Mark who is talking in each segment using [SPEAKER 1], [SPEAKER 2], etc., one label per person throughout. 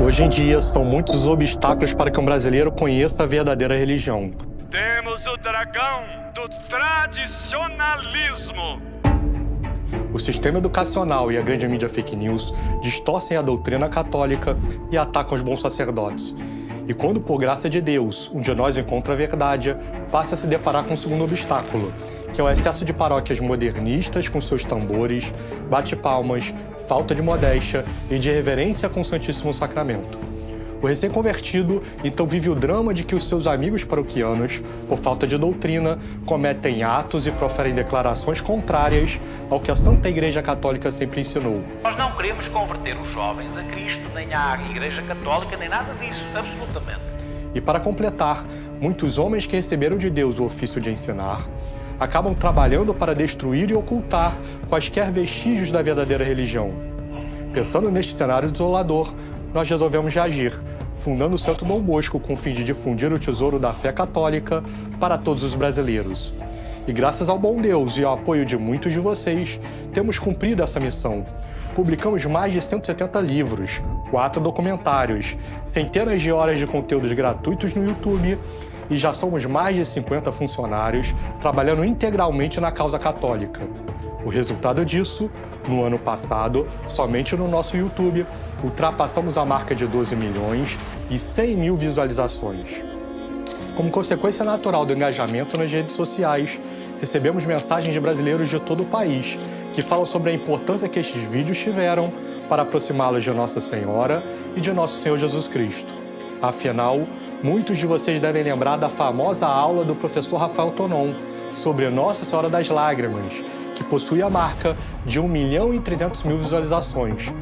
[SPEAKER 1] Hoje em dia, são muitos os obstáculos para que um brasileiro conheça a verdadeira religião.
[SPEAKER 2] Temos o dragão do tradicionalismo.
[SPEAKER 1] O sistema educacional e a grande mídia fake news distorcem a doutrina católica e atacam os bons sacerdotes. E quando, por graça de Deus, um de nós encontra a verdade, passa a se deparar com um segundo obstáculo, que é o excesso de paróquias modernistas com seus tambores, bate-palmas, falta de modéstia e de reverência com o Santíssimo Sacramento. O recém-convertido, então, vive o drama de que os seus amigos paroquianos, por falta de doutrina, cometem atos e proferem declarações contrárias ao que a Santa Igreja Católica sempre ensinou.
[SPEAKER 3] Nós não queremos converter os jovens a Cristo, nem à Igreja Católica, nem nada disso, absolutamente.
[SPEAKER 1] E para completar, muitos homens que receberam de Deus o ofício de ensinar, acabam trabalhando para destruir e ocultar quaisquer vestígios da verdadeira religião. Pensando neste cenário desolador, nós resolvemos reagir, fundando o Santo Dom Bosco com o fim de difundir o tesouro da fé católica para todos os brasileiros. E graças ao bom Deus e ao apoio de muitos de vocês, temos cumprido essa missão. Publicamos mais de 170 livros, 4 documentários, centenas de horas de conteúdos gratuitos no YouTube e já somos mais de 50 funcionários trabalhando integralmente na causa católica. O resultado disso, no ano passado, somente no nosso YouTube, ultrapassamos a marca de 12 milhões e 100 mil visualizações. Como consequência natural do engajamento nas redes sociais, recebemos mensagens de brasileiros de todo o país que falam sobre a importância que estes vídeos tiveram para aproximá-los de Nossa Senhora e de Nosso Senhor Jesus Cristo. Afinal, muitos de vocês devem lembrar da famosa aula do professor Rafael Tonon sobre Nossa Senhora das Lágrimas, que possui a marca de 1.300.000 visualizações.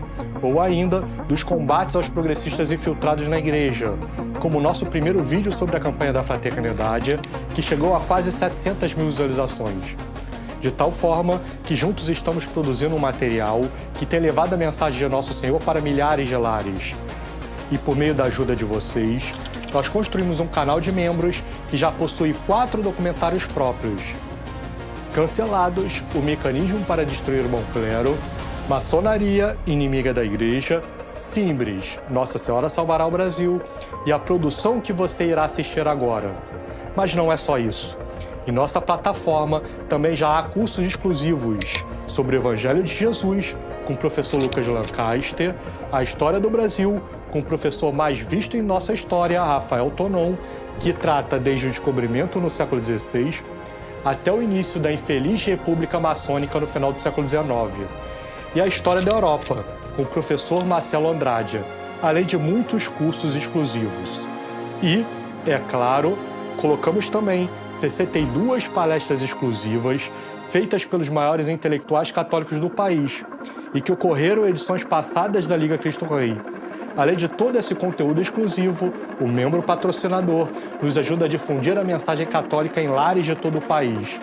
[SPEAKER 1] Ou ainda, dos combates aos progressistas infiltrados na igreja, como o nosso primeiro vídeo sobre a campanha da fraternidade, que chegou a quase 700 mil visualizações. De tal forma que juntos estamos produzindo um material que tem levado a mensagem de Nosso Senhor para milhares de lares. E por meio da ajuda de vocês, nós construímos um canal de membros que já possui 4 documentários próprios. Cancelados, o mecanismo para destruir o bom clero, maçonaria, inimiga da igreja, Simbres, Nossa Senhora salvará o Brasil e a produção que você irá assistir agora. Mas não é só isso. Em nossa plataforma também já há cursos exclusivos sobre o Evangelho de Jesus, com o professor Lucas Lancaster, a História do Brasil, com o professor mais visto em nossa história, Rafael Tonon, que trata desde o descobrimento no século XVI até o início da infeliz República Maçônica no final do século XIX. E a História da Europa, com o professor Marcelo Andrade, além de muitos cursos exclusivos. E, é claro, colocamos também 62 palestras exclusivas feitas pelos maiores intelectuais católicos do país e que ocorreram em edições passadas da Liga Cristo Rei. Além de todo esse conteúdo exclusivo, o membro patrocinador nos ajuda a difundir a mensagem católica em lares de todo o país.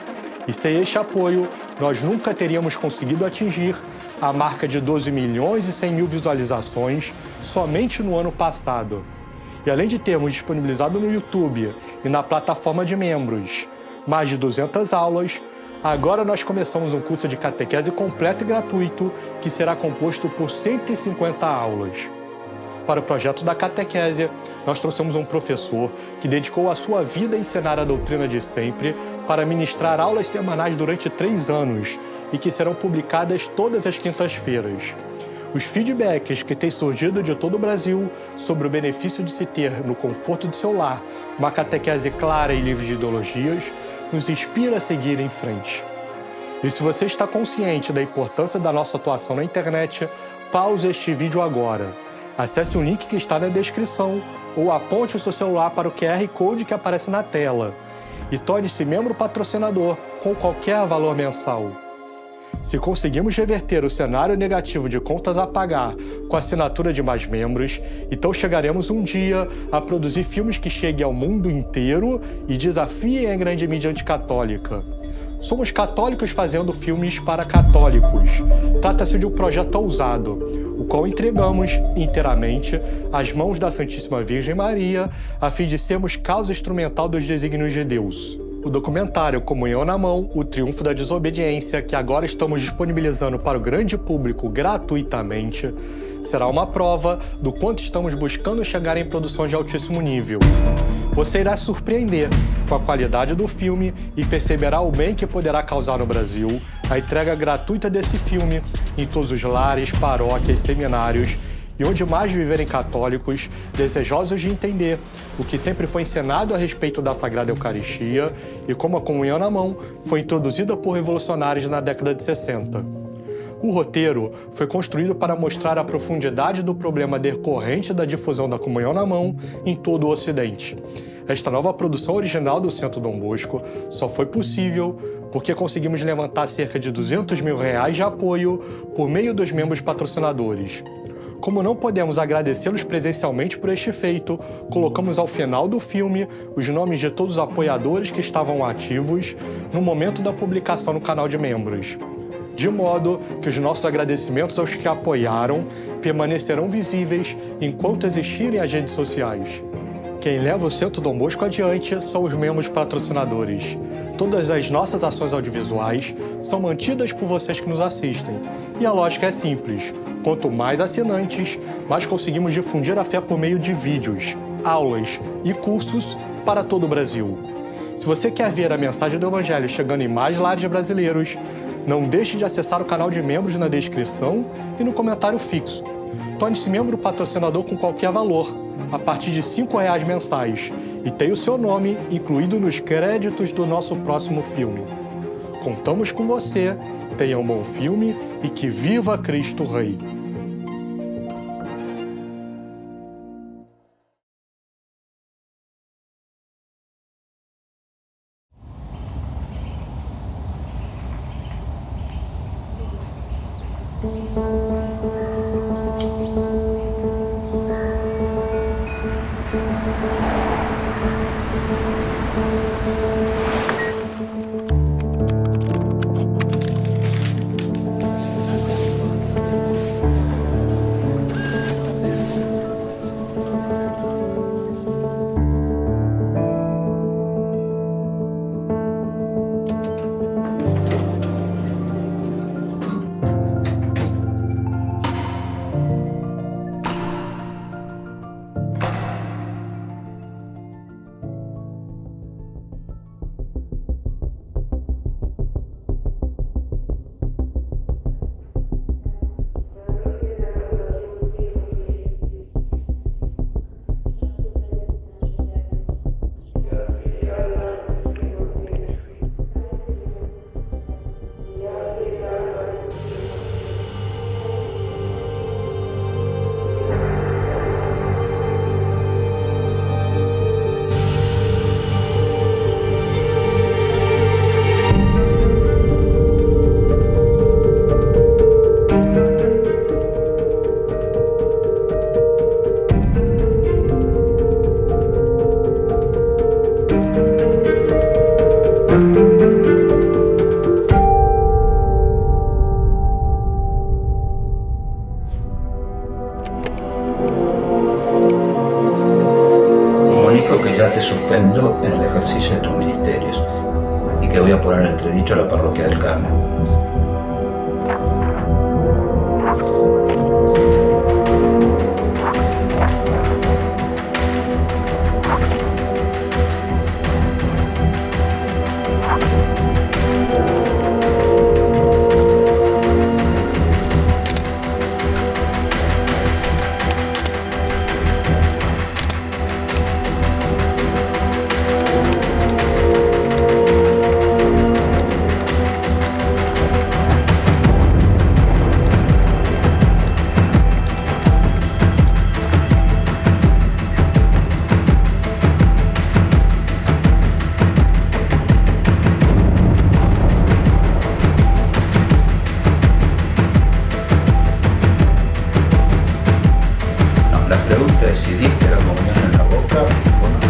[SPEAKER 1] E sem este apoio, nós nunca teríamos conseguido atingir a marca de 12 milhões e 100 mil visualizações somente no ano passado. E além de termos disponibilizado no YouTube e na plataforma de membros mais de 200 aulas, agora nós começamos um curso de catequese completo e gratuito que será composto por 150 aulas. Para o projeto da catequese, nós trouxemos um professor que dedicou a sua vida a ensinar a doutrina de sempre para ministrar aulas semanais durante 3 anos e que serão publicadas todas as quintas-feiras. Os feedbacks que têm surgido de todo o Brasil sobre o benefício de se ter, no conforto do seu lar, uma catequese clara e livre de ideologias, nos inspira a seguir em frente. E se você está consciente da importância da nossa atuação na internet, pause este vídeo agora. Acesse o link que está na descrição ou aponte o seu celular para o QR Code que aparece na tela e torne-se membro patrocinador com qualquer valor mensal. Se conseguimos reverter o cenário negativo de contas a pagar com a assinatura de mais membros, então chegaremos um dia a produzir filmes que cheguem ao mundo inteiro e desafiem a grande mídia anticatólica. Somos católicos fazendo filmes para católicos. Trata-se de um projeto ousado, o qual entregamos inteiramente às mãos da Santíssima Virgem Maria, a fim de sermos causa instrumental dos desígnios de Deus. O documentário Comunhão na Mão, o Triunfo da Desobediência, que agora estamos disponibilizando para o grande público gratuitamente, será uma prova do quanto estamos buscando chegar em produções de altíssimo nível. Você irá se surpreender com a qualidade do filme e perceberá o bem que poderá causar no Brasil a entrega gratuita desse filme em todos os lares, paróquias, seminários e onde mais viverem católicos, desejosos de entender o que sempre foi ensinado a respeito da Sagrada Eucaristia e como a comunhão na mão foi introduzida por revolucionários na década de 60. O roteiro foi construído para mostrar a profundidade do problema decorrente da difusão da comunhão na mão em todo o Ocidente. Esta nova produção original do Centro Dom Bosco só foi possível porque conseguimos levantar cerca de R$200 mil de apoio por meio dos membros patrocinadores. Como não podemos agradecê-los presencialmente por este feito, colocamos ao final do filme os nomes de todos os apoiadores que estavam ativos no momento da publicação no canal de membros, de modo que os nossos agradecimentos aos que apoiaram permanecerão visíveis enquanto existirem as redes sociais. Quem leva o Centro Dom Bosco adiante são os membros patrocinadores. Todas as nossas ações audiovisuais são mantidas por vocês que nos assistem. E a lógica é simples. Quanto mais assinantes, mais conseguimos difundir a fé por meio de vídeos, aulas e cursos para todo o Brasil. Se você quer ver a mensagem do Evangelho chegando em mais lares brasileiros, não deixe de acessar o canal de membros na descrição e no comentário fixo. Torne-se membro patrocinador com qualquer valor, a partir de R$5 mensais, e tenha o seu nome incluído nos créditos do nosso próximo filme. Contamos com você, tenha um bom filme e que viva Cristo Rei!
[SPEAKER 4] suspendo en el ejercicio de tus ministerios y que voy a poner en entredicho a la parroquia del Carmen. ¿Decidiste la comunión en la boca o no?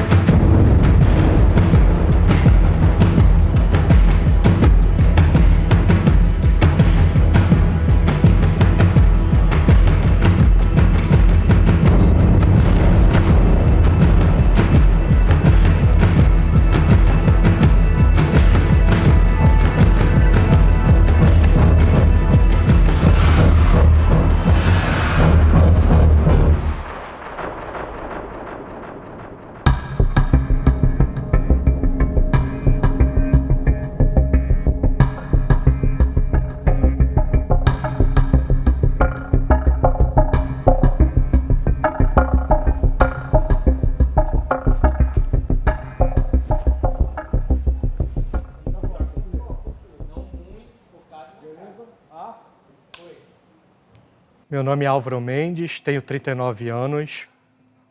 [SPEAKER 1] Meu nome é Álvaro Mendes, tenho 39 anos,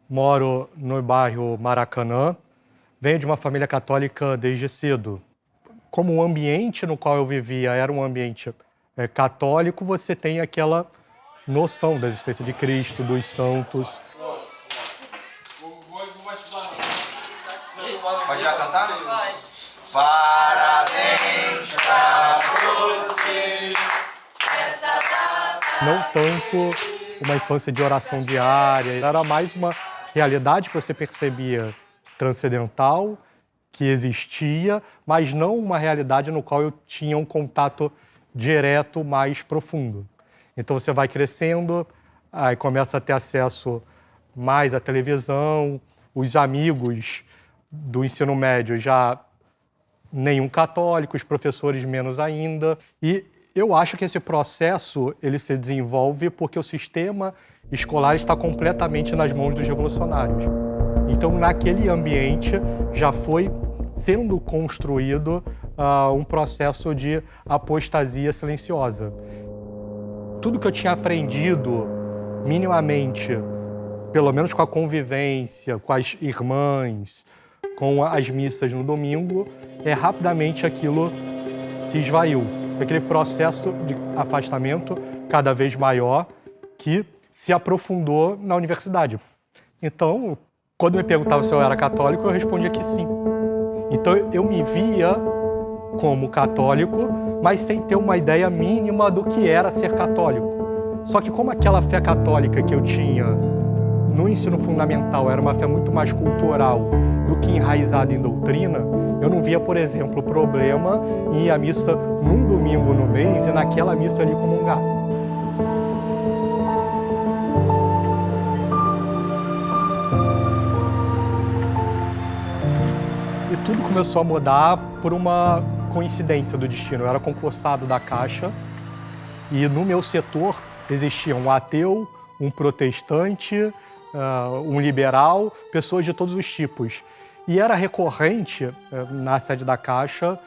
[SPEAKER 1] moro no bairro Maracanã, venho de uma família católica desde cedo. Como o ambiente no qual eu vivia era um ambiente católico, você tem aquela noção da existência de Cristo, dos santos.
[SPEAKER 5] Pode já cantar? Pode. Parabéns pra você.
[SPEAKER 1] Não tanto uma infância de oração diária, era mais uma realidade que você percebia transcendental, que existia, mas não uma realidade no qual eu tinha um contato direto mais profundo. Então você vai crescendo, aí começa a ter acesso mais à televisão, os amigos do ensino médio já nenhum católico, os professores menos ainda. E eu acho que esse processo ele se desenvolve porque o sistema escolar está completamente nas mãos dos revolucionários. Então, naquele ambiente já foi sendo construído um processo de apostasia silenciosa. Tudo que eu tinha aprendido minimamente, pelo menos com a convivência, com as irmãs, com as missas no domingo, rapidamente aquilo se esvaiu. Aquele processo de afastamento cada vez maior que se aprofundou na universidade. Então, quando me perguntava se eu era católico, eu respondia que sim. Então, eu me via como católico, mas sem ter uma ideia mínima do que era ser católico. Só que como aquela fé católica que eu tinha no ensino fundamental era uma fé muito mais cultural do que enraizada em doutrina, eu não via, por exemplo, problema em ir à missa num domingo no mês e naquela missa ali comungar. E tudo começou a mudar por uma coincidência do destino. Eu era concursado da Caixa e no meu setor existia um ateu, um protestante, um liberal, pessoas de todos os tipos. E era recorrente na sede da Caixa,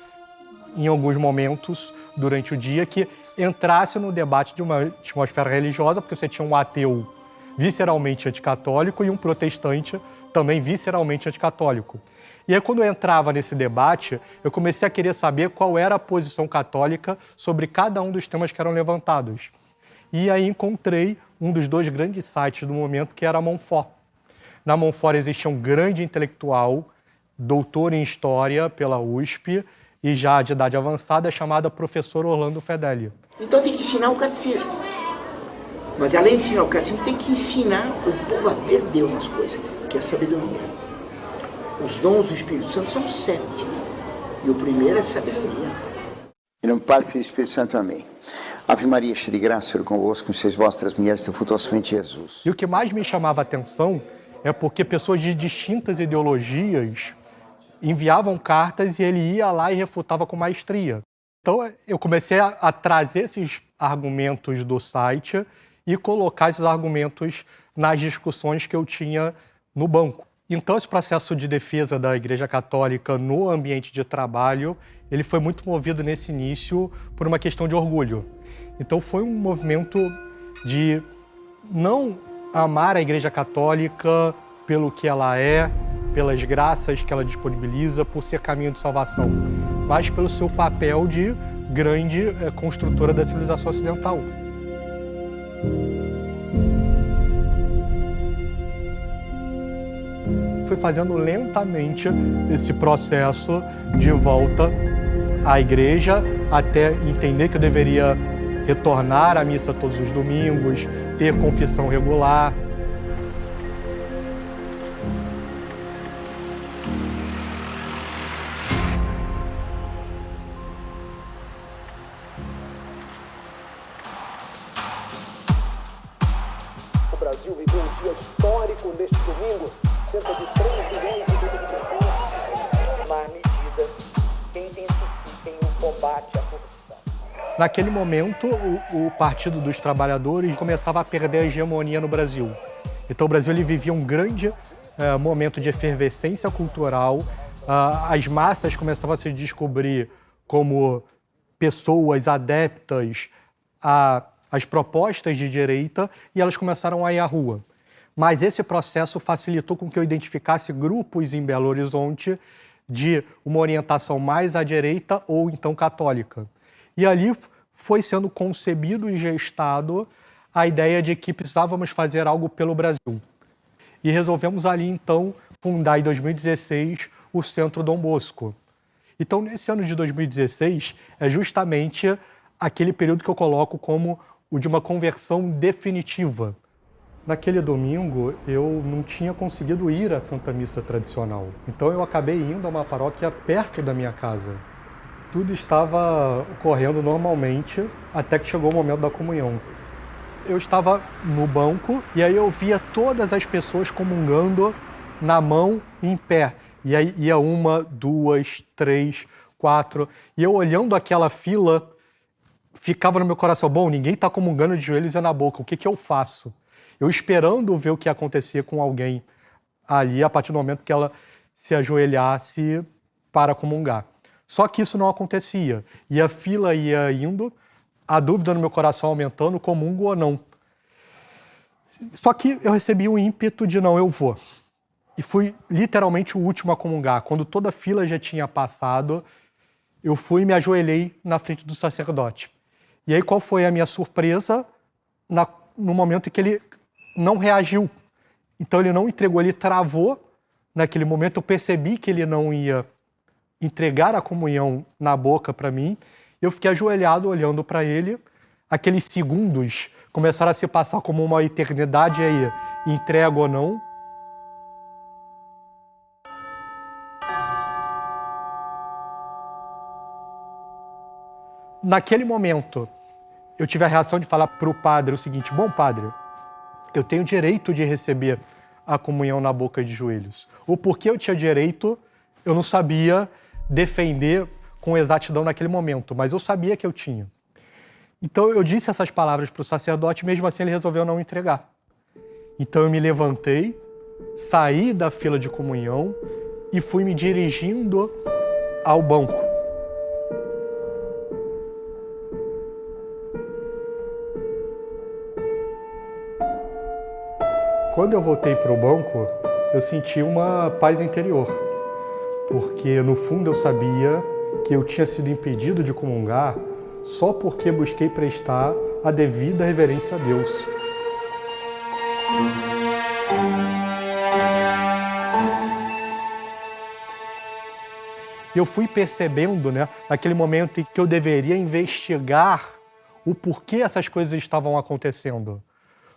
[SPEAKER 1] em alguns momentos durante o dia, que entrasse no debate de uma atmosfera religiosa, porque você tinha um ateu visceralmente anticatólico e um protestante também visceralmente anticatólico. E aí, quando eu entrava nesse debate, eu comecei a querer saber qual era a posição católica sobre cada um dos temas que eram levantados. E aí encontrei um dos dois grandes sites do momento, que era a Monfort. Na Monfort existia um grande intelectual, doutor em História pela USP e já de idade avançada, chamado professor Orlando Fedeli.
[SPEAKER 6] Então tem que ensinar o catecismo. Mas além de ensinar o catecismo, tem que ensinar o povo a ver Deus nas coisas, que é a sabedoria. Os dons do Espírito Santo são 7. E o primeiro é sabedoria.
[SPEAKER 7] Em nome do Pai, Filho e Espírito Santo, amém. Ave Maria, cheia de graça, o Senhor é convosco, sois vós entre as mulheres, teu fruto somente Jesus.
[SPEAKER 1] E o que mais me chamava a atenção é porque pessoas de distintas ideologias enviavam cartas e ele ia lá e refutava com maestria. Então eu comecei a trazer esses argumentos do site e colocar esses argumentos nas discussões que eu tinha no banco. Então esse processo de defesa da Igreja Católica no ambiente de trabalho, ele foi muito movido nesse início por uma questão de orgulho. Então foi um movimento de não amar a Igreja Católica pelo que ela é, pelas graças que ela disponibiliza, por ser caminho de salvação, mas pelo seu papel de grande construtora da civilização ocidental. Fui fazendo lentamente esse processo de volta à igreja, até entender que eu deveria retornar à missa todos os domingos, ter confissão regular.
[SPEAKER 8] O Brasil viveu um dia histórico neste domingo. Cerca de 3 milhões de pessoas tomar medidas que intensifiquem o combate à corrupção.
[SPEAKER 1] Naquele momento, o Partido dos Trabalhadores começava a perder a hegemonia no Brasil. Então o Brasil ele vivia um grande momento de efervescência cultural, as massas começavam a se descobrir como pessoas adeptas à as propostas de direita e elas começaram a ir à rua. Mas esse processo facilitou com que eu identificasse grupos em Belo Horizonte de uma orientação mais à direita ou então católica. E ali foi sendo concebido e gestado a ideia de que precisávamos fazer algo pelo Brasil. E resolvemos ali, então, fundar em 2016 o Centro Dom Bosco. Então, nesse ano de 2016, é justamente aquele período que eu coloco como o de uma conversão definitiva. Naquele domingo, eu não tinha conseguido ir à Santa Missa tradicional. Então, eu acabei indo a uma paróquia perto da minha casa. Tudo estava ocorrendo normalmente, até que chegou o momento da comunhão. Eu estava no banco e aí eu via todas as pessoas comungando na mão e em pé. E aí ia 1, 2, 3, 4. E eu olhando aquela fila, ficava no meu coração, bom, ninguém está comungando de joelhos e na boca, o que que eu faço? Eu esperando ver o que acontecia com alguém ali, a partir do momento que ela se ajoelhasse para comungar. Só que isso não acontecia. E a fila ia indo, a dúvida no meu coração aumentando, comungo ou não. Só que eu recebi um ímpeto de não, eu vou. E fui literalmente o último a comungar. Quando toda a fila já tinha passado, eu fui e me ajoelhei na frente do sacerdote. E aí qual foi a minha surpresa? No momento em que ele não reagiu. Então ele não entregou, ele travou naquele momento. Eu percebi que ele não ia entregar a comunhão na boca para mim. Eu fiquei ajoelhado olhando para ele. Aqueles segundos começaram a se passar como uma eternidade aí, entrego ou não. Naquele momento, eu tive a reação de falar para o padre o seguinte, bom padre, eu tenho direito de receber a comunhão na boca de joelhos. O porquê eu tinha direito, eu não sabia defender com exatidão naquele momento, mas eu sabia que eu tinha. Então eu disse essas palavras para o sacerdote, mesmo assim ele resolveu não entregar. Então eu me levantei, saí da fila de comunhão e fui me dirigindo ao banco. Quando eu voltei para o banco, eu senti uma paz interior, porque no fundo eu sabia que eu tinha sido impedido de comungar só porque busquei prestar a devida reverência a Deus. Eu fui percebendo, naquele momento em que eu deveria investigar o porquê essas coisas estavam acontecendo.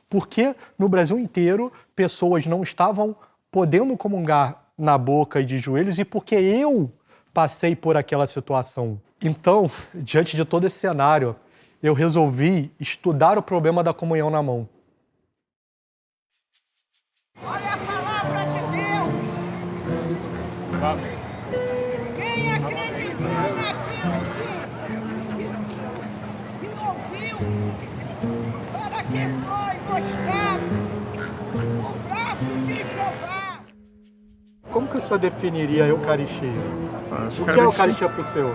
[SPEAKER 1] Porque no Brasil inteiro pessoas não estavam podendo comungar na boca e de joelhos e porque eu passei por aquela situação. Então, diante de todo esse cenário, eu resolvi estudar o problema da comunhão na mão.
[SPEAKER 9] Olha a palavra de Deus! Quem acreditou naquilo que ouviu, para que foi mostrado o braço de Jeová?
[SPEAKER 1] Como que o senhor definiria a Eucaristia? O que é a Eucaristia para o senhor?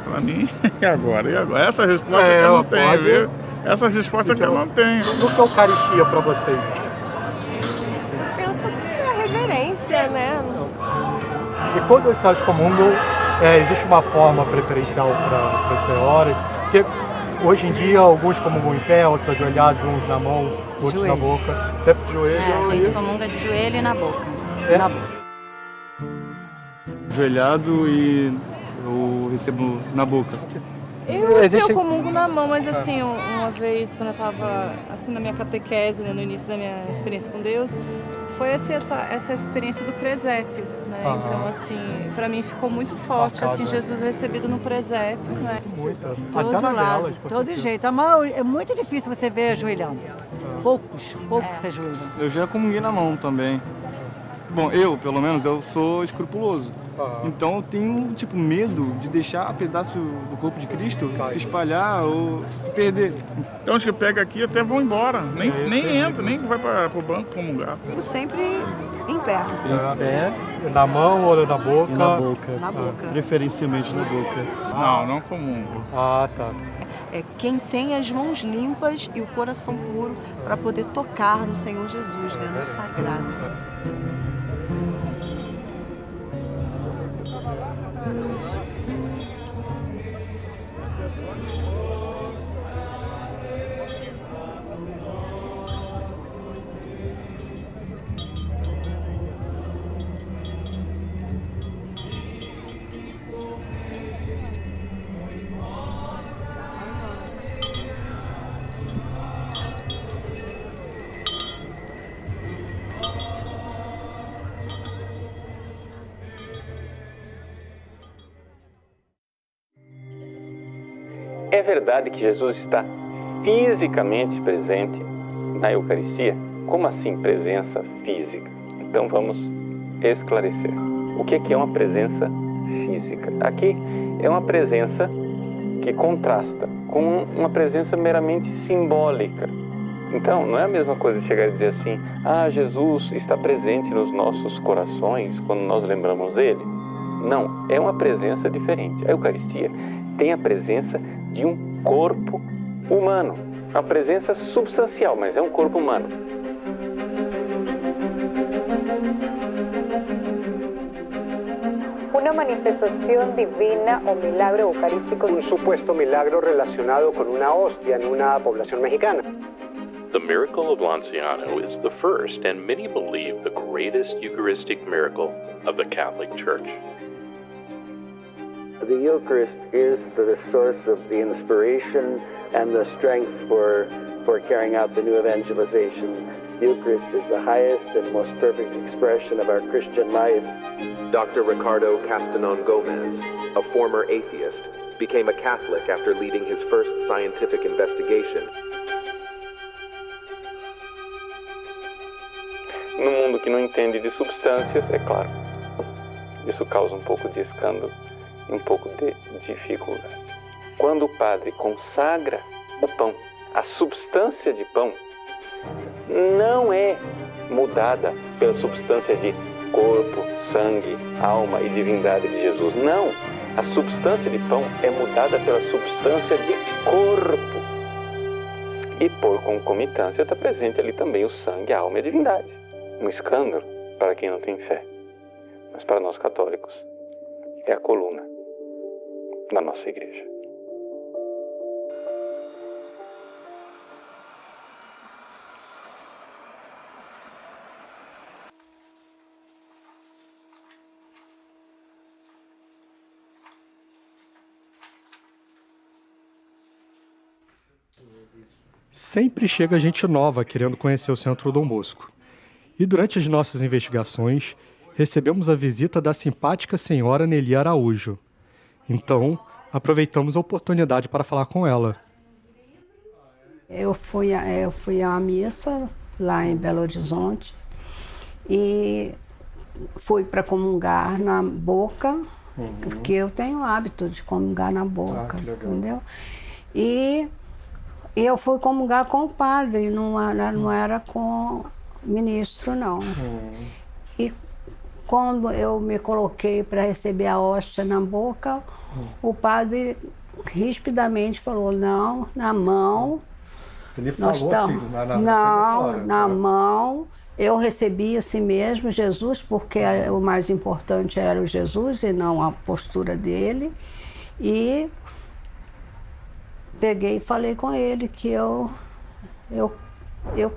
[SPEAKER 10] Pra mim, e agora? Essa resposta que eu não tenho, viu? Essa resposta que eu não tenho.
[SPEAKER 1] O que é a Eucaristia para vocês?
[SPEAKER 11] Penso que é a reverência, né?
[SPEAKER 1] E quando os senhores comungam, existe uma forma preferencial para a senhora? Porque hoje em dia, alguns comungam em pé, outros ajoelhados, uns na mão, outros na boca. Sempre de joelho.
[SPEAKER 12] A gente comunga de joelho e na boca.
[SPEAKER 1] Na boca.
[SPEAKER 13] Ajoelhado e eu recebo na boca.
[SPEAKER 11] Eu comungo na mão, mas assim, uma vez, quando eu estava assim, na minha catequese, no início da minha experiência com Deus, foi assim, essa experiência do presépio, né? Então, assim, para mim ficou muito forte, assim, Jesus recebido no presépio, né?
[SPEAKER 14] Todo lado, todo jeito. É muito difícil você ver ajoelhando. Poucos se ajoelham.
[SPEAKER 13] Eu já comunguei na mão também. Bom, pelo menos, eu sou escrupuloso. Então eu tenho, medo de deixar pedaço do corpo de Cristo se espalhar ou se perder.
[SPEAKER 10] Então acho que pega aqui até vão embora. Nem entra, nem vai para o banco comungar.
[SPEAKER 15] Sempre em pé.
[SPEAKER 1] Em pé, na mão ou na boca?
[SPEAKER 13] E na boca.
[SPEAKER 15] Na boca.
[SPEAKER 13] Preferencialmente na boca.
[SPEAKER 10] Não comungo.
[SPEAKER 1] Ah, tá.
[SPEAKER 15] é quem tem as mãos limpas e o coração puro para poder tocar no Senhor Jesus, né, no sagrado.
[SPEAKER 16] É verdade que Jesus está fisicamente presente na Eucaristia? Como assim presença física? Então vamos esclarecer. O que é uma presença física? Aqui é uma presença que contrasta com uma presença meramente simbólica. Então não é a mesma coisa chegar e dizer assim: Jesus está presente nos nossos corações quando nós lembramos dele. Não, é uma presença diferente. A Eucaristia tem a presença de um corpo humano. É uma presença substancial, mas é um corpo humano.
[SPEAKER 8] Una manifestación divina o milagro eucarístico.
[SPEAKER 17] Un supuesto milagro relacionado con una hostia en una población mexicana.
[SPEAKER 18] The miracle of Lanciano is the first, and many believe the greatest Eucharistic miracle of the Catholic Church.
[SPEAKER 19] The Eucharist is the source of the inspiration and the strength for carrying out the new evangelization. The Eucharist is the highest and most perfect expression of our Christian life.
[SPEAKER 20] Dr. Ricardo Castanon Gomez, a former atheist, became a Catholic after leading his first scientific investigation.
[SPEAKER 16] No mundo que não entende de substâncias, é claro, isso causa um pouco de escândalo, um pouco de dificuldade. Quando o padre consagra o pão, a substância de pão não é mudada pela substância de corpo, sangue, alma e divindade de Jesus. Não, a substância de pão é mudada pela substância de corpo. E por concomitância está presente ali também o sangue, a alma e a divindade. Um escândalo para quem não tem fé, mas para nós católicos é a coluna da nossa igreja.
[SPEAKER 1] Sempre chega gente nova querendo conhecer o Centro Dom Bosco. E durante as nossas investigações, recebemos a visita da simpática senhora Nelly Araújo. Então, aproveitamos a oportunidade para falar com ela.
[SPEAKER 21] Eu fui à missa lá em Belo Horizonte e fui para comungar na boca, porque eu tenho o hábito de comungar na boca, entendeu? E eu fui comungar com o padre, não era com o ministro, não. E quando eu me coloquei para receber a hóstia na boca, o padre rispidamente falou: não, na mão.
[SPEAKER 1] Ele falou assim,
[SPEAKER 21] na mão. Eu recebi assim mesmo Jesus, porque o mais importante era o Jesus e não a postura dele. E peguei e falei com ele que eu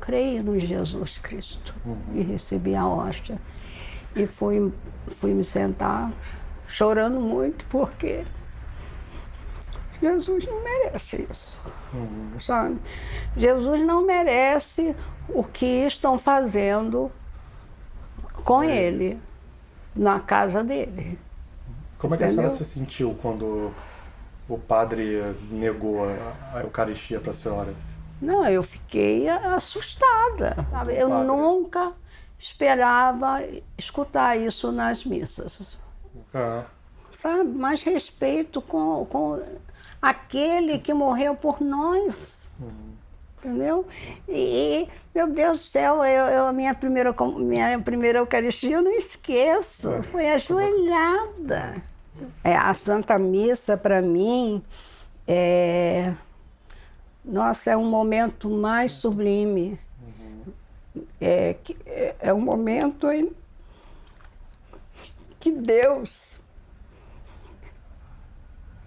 [SPEAKER 21] creio no Jesus Cristo e recebi a hóstia. E fui me sentar chorando muito, porque Jesus não merece isso, sabe? Jesus não merece o que estão fazendo com ele, na casa dele.
[SPEAKER 1] Como é que a senhora se sentiu quando o padre negou a Eucaristia para a senhora?
[SPEAKER 21] Não, eu fiquei assustada, sabe? Eu nunca esperava escutar isso nas missas. Sabe? Mais respeito com aquele que morreu por nós. Entendeu? E, meu Deus do céu, a minha primeira Eucaristia eu não esqueço. Foi ajoelhada. A Santa Missa, para mim, Nossa, é um momento mais sublime. É um momento em que Deus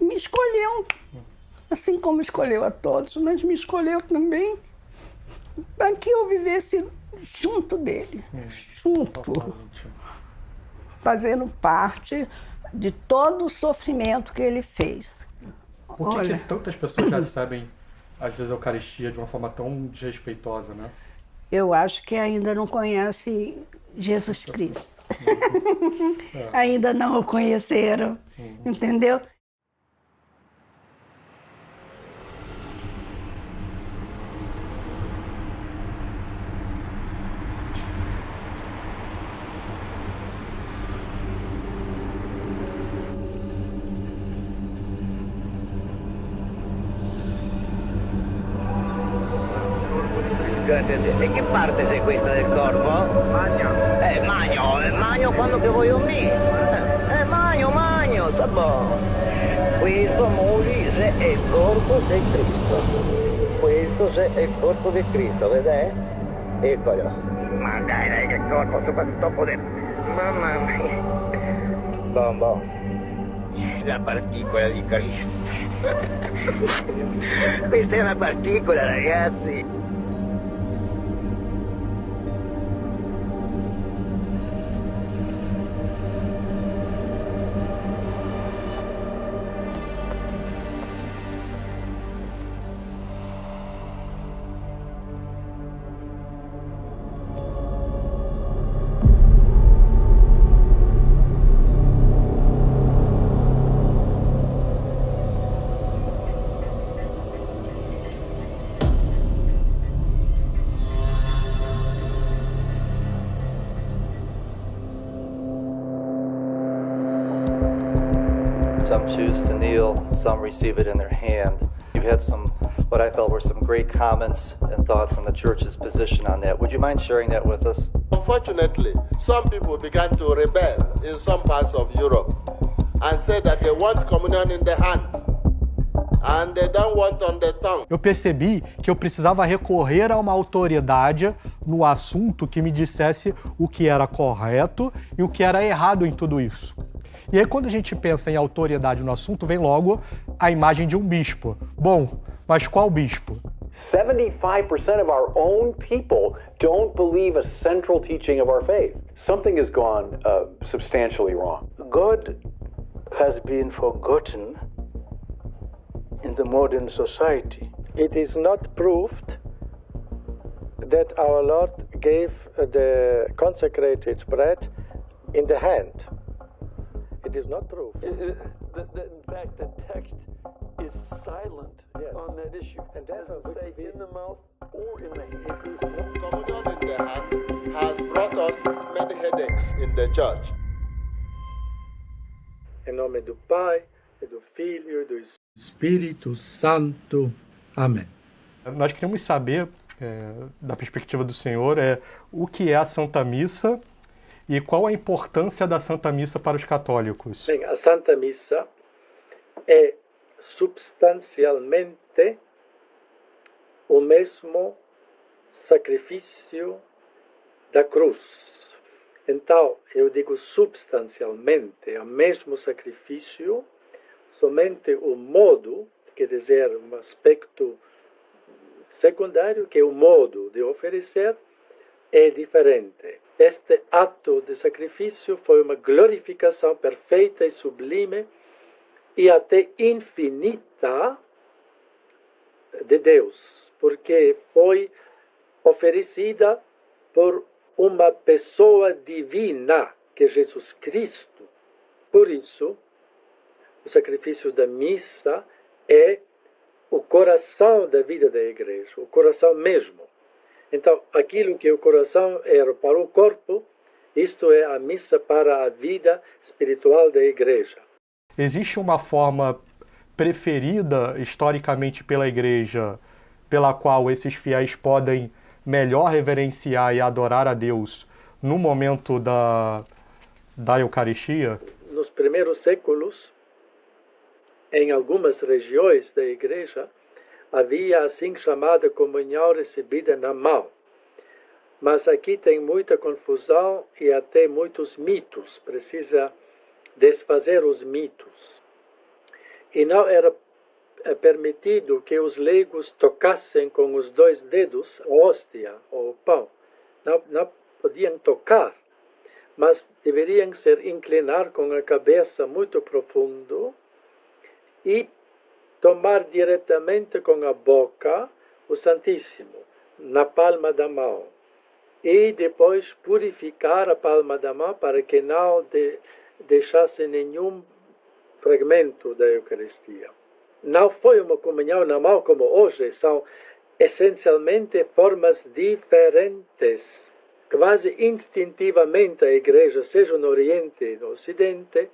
[SPEAKER 21] me escolheu, assim como escolheu a todos, mas me escolheu também para que eu vivesse junto dele, junto, fazendo parte de todo o sofrimento que ele fez.
[SPEAKER 1] Por que tantas pessoas recebem, às vezes, a Eucaristia de uma forma tão desrespeitosa, né?
[SPEAKER 21] Eu acho que ainda não conhece Jesus Cristo. Ainda não o conheceram, entendeu?
[SPEAKER 8] E che parte sei questa del corpo? Magno. Magno quando che voglio me. Magno, tá bom. Questo Molise è il corpo di Cristo. Questo è il corpo di Cristo, vedete? Eccolo. Ma dai, che corpo, soprattutto potere. Mamma mia. Bom. La particola di Cristo. Questa è una particola, ragazzi.
[SPEAKER 2] Some choose to kneel, some receive it in their hand. You've had some, what I felt were some great comments and thoughts on the church's position on that. Would you mind sharing that with us?
[SPEAKER 22] Unfortunately, some people began to rebel in some parts of Europe and said that they want communion in the hand and they don't want on the tongue.
[SPEAKER 1] Eu percebi que eu precisava recorrer a uma autoridade no assunto que me dissesse o que era correto e o que era errado em tudo isso. E aí, quando a gente pensa em autoridade no assunto, vem logo a imagem de um bispo. Bom, mas qual bispo?
[SPEAKER 23] 75% of our own people don't believe a central teaching of our faith. Something has gone substantially wrong.
[SPEAKER 24] God has been forgotten in the modern society.
[SPEAKER 17] It is not proved that our Lord gave the consecrated bread in the hand. It is not proved.
[SPEAKER 24] In fact, the text is silent on that issue.
[SPEAKER 17] And that doesn't say in the mouth or in the hand.
[SPEAKER 22] Communion in the hand has brought us many headaches in the church.
[SPEAKER 17] Em nome do Pai, e do Filho e do
[SPEAKER 24] Espírito Santo. Amém.
[SPEAKER 1] Nós queremos saber, da perspectiva do Senhor, o que é a Santa Missa e qual a importância da Santa Missa para os católicos.
[SPEAKER 17] Bem, a Santa Missa é substancialmente o mesmo sacrifício da cruz. Então, eu digo substancialmente, é o mesmo sacrifício, somente o modo, quer dizer, um aspecto secundário, que é o modo de oferecer, é diferente. Este ato de sacrifício foi uma glorificação perfeita e sublime e até infinita de Deus, porque foi oferecida por uma pessoa divina, que é Jesus Cristo. Por isso, o sacrifício da missa é o coração da vida da igreja, o coração mesmo. Então, aquilo que o coração era para o corpo, isto é a missa para a vida espiritual da igreja.
[SPEAKER 1] Existe uma forma preferida historicamente pela igreja, pela qual esses fiéis podem melhor reverenciar e adorar a Deus no momento da Eucaristia?
[SPEAKER 17] Nos primeiros séculos, em algumas regiões da igreja, havia a assim chamada comunhão recebida na mão. Mas aqui tem muita confusão e até muitos mitos. Precisa desfazer os mitos. E não era permitido que os leigos tocassem com os 2 dedos a hóstia ou o pão. Não podiam tocar, mas deveriam se inclinar com a cabeça muito profundo e tomar diretamente com a boca o Santíssimo, na palma da mão. E depois purificar a palma da mão para que não deixasse nenhum fragmento da Eucaristia. Não foi uma comunhão na mão como hoje, são essencialmente formas diferentes. Quase instintivamente a Igreja, seja no Oriente e no Ocidente,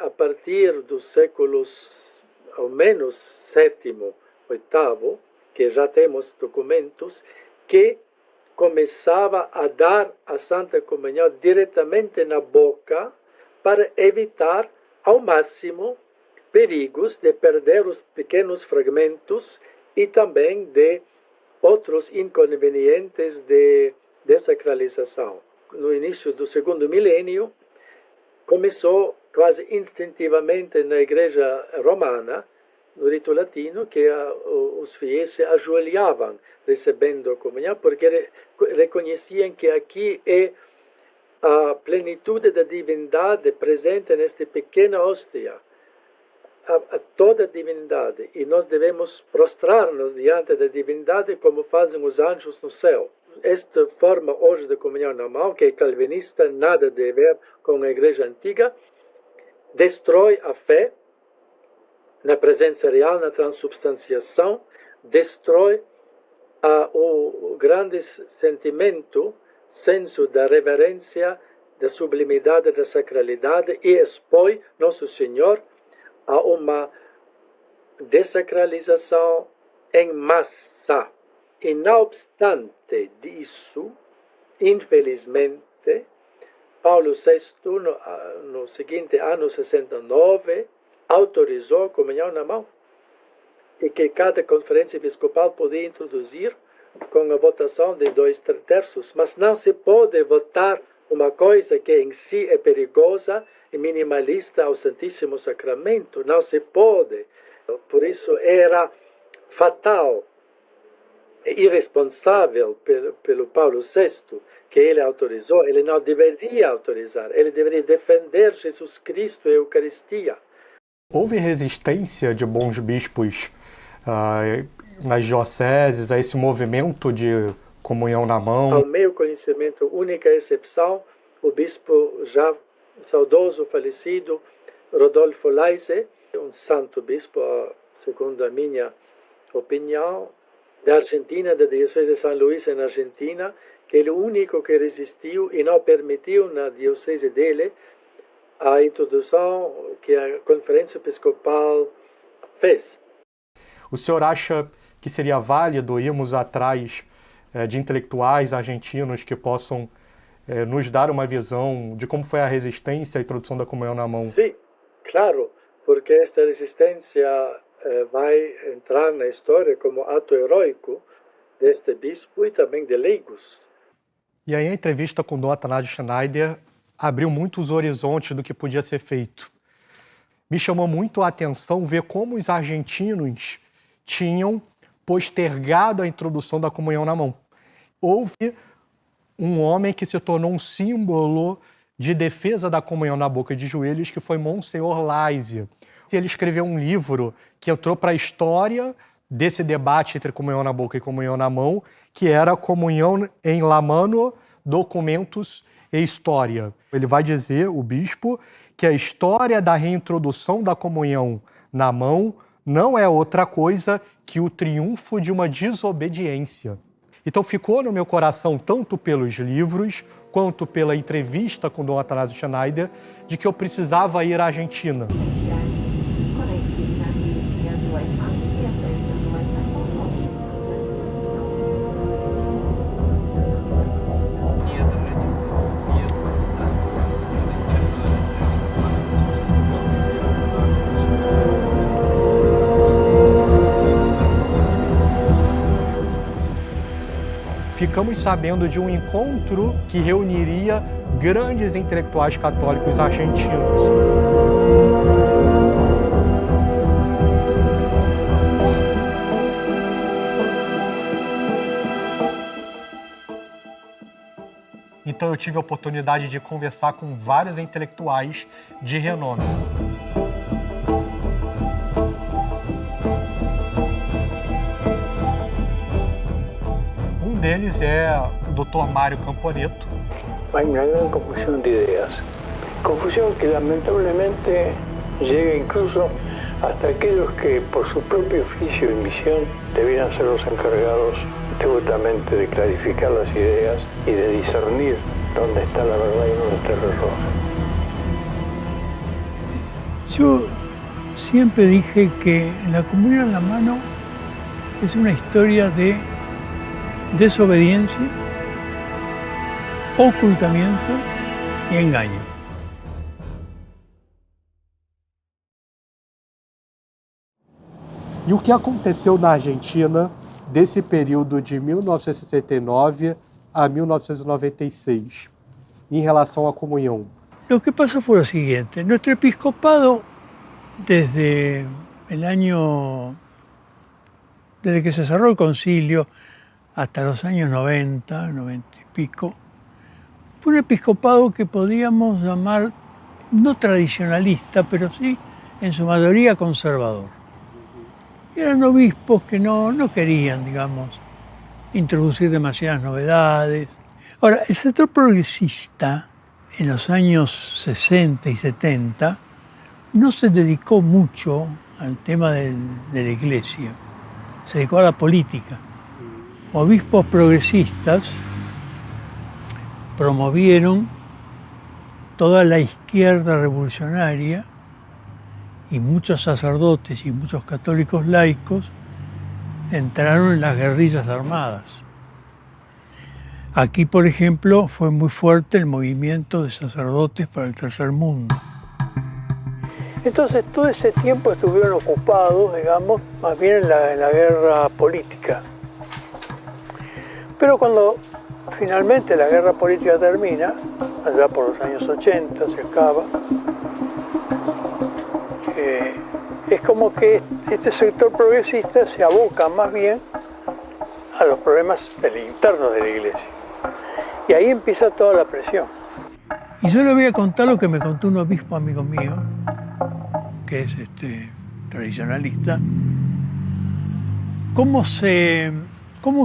[SPEAKER 17] a partir dos séculos, ao menos sétimo, oitavo, que já temos documentos, que começava a dar a Santa Comunhão diretamente na boca para evitar ao máximo perigos de perder os pequenos fragmentos e também de outros inconvenientes de desacralização. No início do 2º milênio, começou quase instintivamente na Igreja Romana, no rito latino, que os fiéis se ajoelhavam recebendo a comunhão, porque reconheciam que aqui é a plenitude da divindade presente nesta pequena hóstia, a toda a divindade, e nós devemos prostrar-nos diante da divindade como fazem os anjos no céu. Esta forma hoje de comunhão na mão, que é calvinista, nada a ver com a Igreja Antiga, destrói a fé na presença real, na transubstanciação, destrói o grande sentimento, senso da reverência, da sublimidade, da sacralidade e expõe Nosso Senhor a uma desacralização em massa. E não obstante disso, infelizmente, Paulo VI, no seguinte ano 69, autorizou a comunhão na mão e que cada conferência episcopal podia introduzir com a votação de 2/3, mas não se pode votar uma coisa que em si é perigosa e minimalista ao Santíssimo Sacramento. Não se pode. Por isso era fatal e irresponsável pelo Paulo VI que ele autorizou. Ele não deveria autorizar. Ele deveria defender Jesus Cristo e a Eucaristia.
[SPEAKER 1] Houve resistência de bons bispos nas dioceses a esse movimento de comunhão na mão?
[SPEAKER 17] Ao meu conhecimento, única exceção, o bispo já saudoso, falecido, Rodolfo Laise, um santo bispo, segundo a minha opinião, da Argentina, da Diocese de São Luís, na Argentina, que ele é o único que resistiu e não permitiu na diocese dele a introdução que a Conferência Episcopal fez.
[SPEAKER 1] O senhor acha que seria válido irmos atrás de intelectuais argentinos que possam nos dar uma visão de como foi a resistência à introdução da comunhão na mão?
[SPEAKER 17] Sim, claro, porque esta resistência vai entrar na história como ato heróico deste bispo e também de leigos.
[SPEAKER 1] E aí a entrevista com o Dom Atanásio Schneider abriu muitos horizontes do que podia ser feito. Me chamou muito a atenção ver como os argentinos tinham postergado a introdução da comunhão na mão. Houve um homem que se tornou um símbolo de defesa da comunhão na boca e de joelhos, que foi Monsenhor Laise. Ele escreveu um livro que entrou para a história desse debate entre comunhão na boca e comunhão na mão, que era Comunhão em la mano, documentos e história. Ele vai dizer, o bispo, que a história da reintrodução da comunhão na mão não é outra coisa que o triunfo de uma desobediência. Então ficou no meu coração, tanto pelos livros, quanto pela entrevista com o Dom Atanásio Schneider, de que eu precisava ir à Argentina. ficamos sabendo de um encontro que reuniria grandes intelectuais católicos argentinos. Então eu tive a oportunidade de conversar com vários intelectuais de renome. Um deles é o Dr. Mário Camponeto.
[SPEAKER 24] Hay una gran confusión de ideas. Confusión que lamentablemente llega incluso hasta aquellos que por su propio oficio y misión debieran ser los encargados devotamente de clarificar las ideas y de discernir dónde está la verdad y dónde está el error.
[SPEAKER 3] Yo siempre dije que la comunión en la mano es una historia de desobediencia, ocultamiento y engaño.
[SPEAKER 1] E o que aconteceu na Argentina desse período de 1969 a 1996, em relação à comunhão?
[SPEAKER 3] Lo que pasó fue lo siguiente. Nuestro episcopado, desde que se cerró el concilio hasta los años 90, 90 y pico, fue un episcopado que podíamos llamar no tradicionalista, pero sí en su mayoría conservador. Eran obispos que no querían, digamos, introducir demasiadas novedades. Ahora, el sector progresista en los años 60 y 70 no se dedicó mucho al tema de la iglesia, se dedicó a la política. Obispos progresistas promovieron toda la izquierda revolucionaria y muchos sacerdotes y muchos católicos laicos entraron en las guerrillas armadas. Aquí, por ejemplo, fue muy fuerte el movimiento de sacerdotes para el tercer mundo.
[SPEAKER 24] Entonces todo ese tiempo estuvieron ocupados, digamos, más bien en la guerra política. Pero cuando finalmente la guerra política termina, allá por los años 80 se acaba, es como que este sector progresista se aboca más bien a los problemas internos de la iglesia. Y ahí empieza toda la presión.
[SPEAKER 3] Y yo le voy a contar lo que me contó un obispo amigo mío, que es tradicionalista, cómo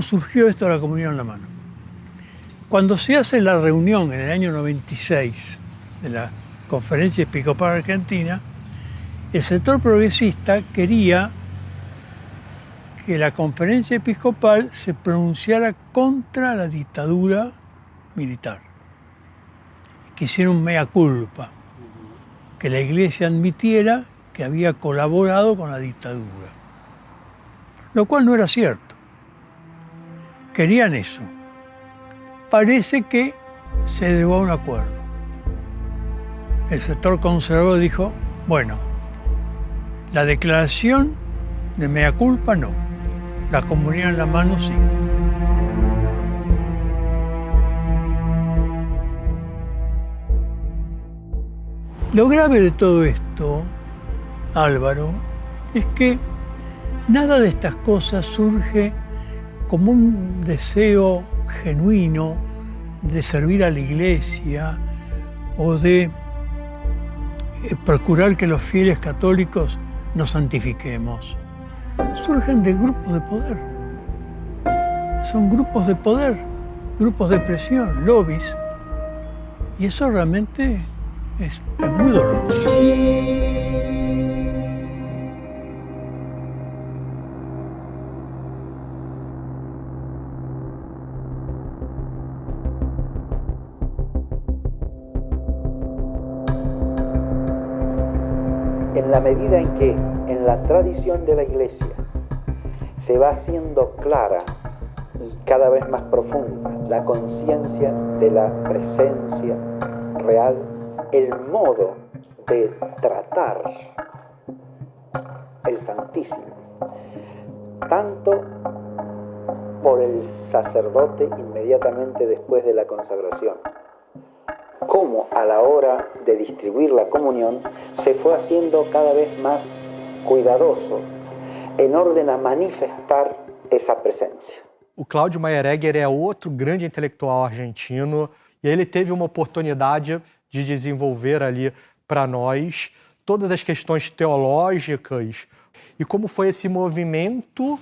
[SPEAKER 3] surgió esto de la comunión en la mano. Cuando se hace la reunión en el año 96 de la Conferencia Episcopal Argentina, el sector progresista quería que la Conferencia Episcopal se pronunciara contra la dictadura militar, que hiciera un mea culpa, que la Iglesia admitiera que había colaborado con la dictadura, lo cual no era cierto. Querían eso. Parece que se llegó a un acuerdo. El sector conservador dijo, bueno, la declaración de mea culpa no, la comunión en la mano sí. Lo grave de todo esto, Álvaro, es que nada de estas cosas surge como un deseo genuino de servir a la Iglesia o de procurar que los fieles católicos nos santifiquemos. Surgen de grupos de poder. Son grupos de poder, grupos de presión, lobbies. Y eso realmente es muy doloroso.
[SPEAKER 4] En la medida en que en la tradición de la Iglesia se va haciendo clara y cada vez más profunda la conciencia de la presencia real, el modo de tratar el Santísimo, tanto por el sacerdote inmediatamente después de la consagración. Cómo a la hora de distribuir la comunión se fue haciendo cada vez más cuidadoso en orden a manifestar essa presença.
[SPEAKER 1] O Cláudio Meyeregger é outro grande intelectual argentino e ele teve uma oportunidade de desenvolver ali para nós todas as questões teológicas e como foi esse movimento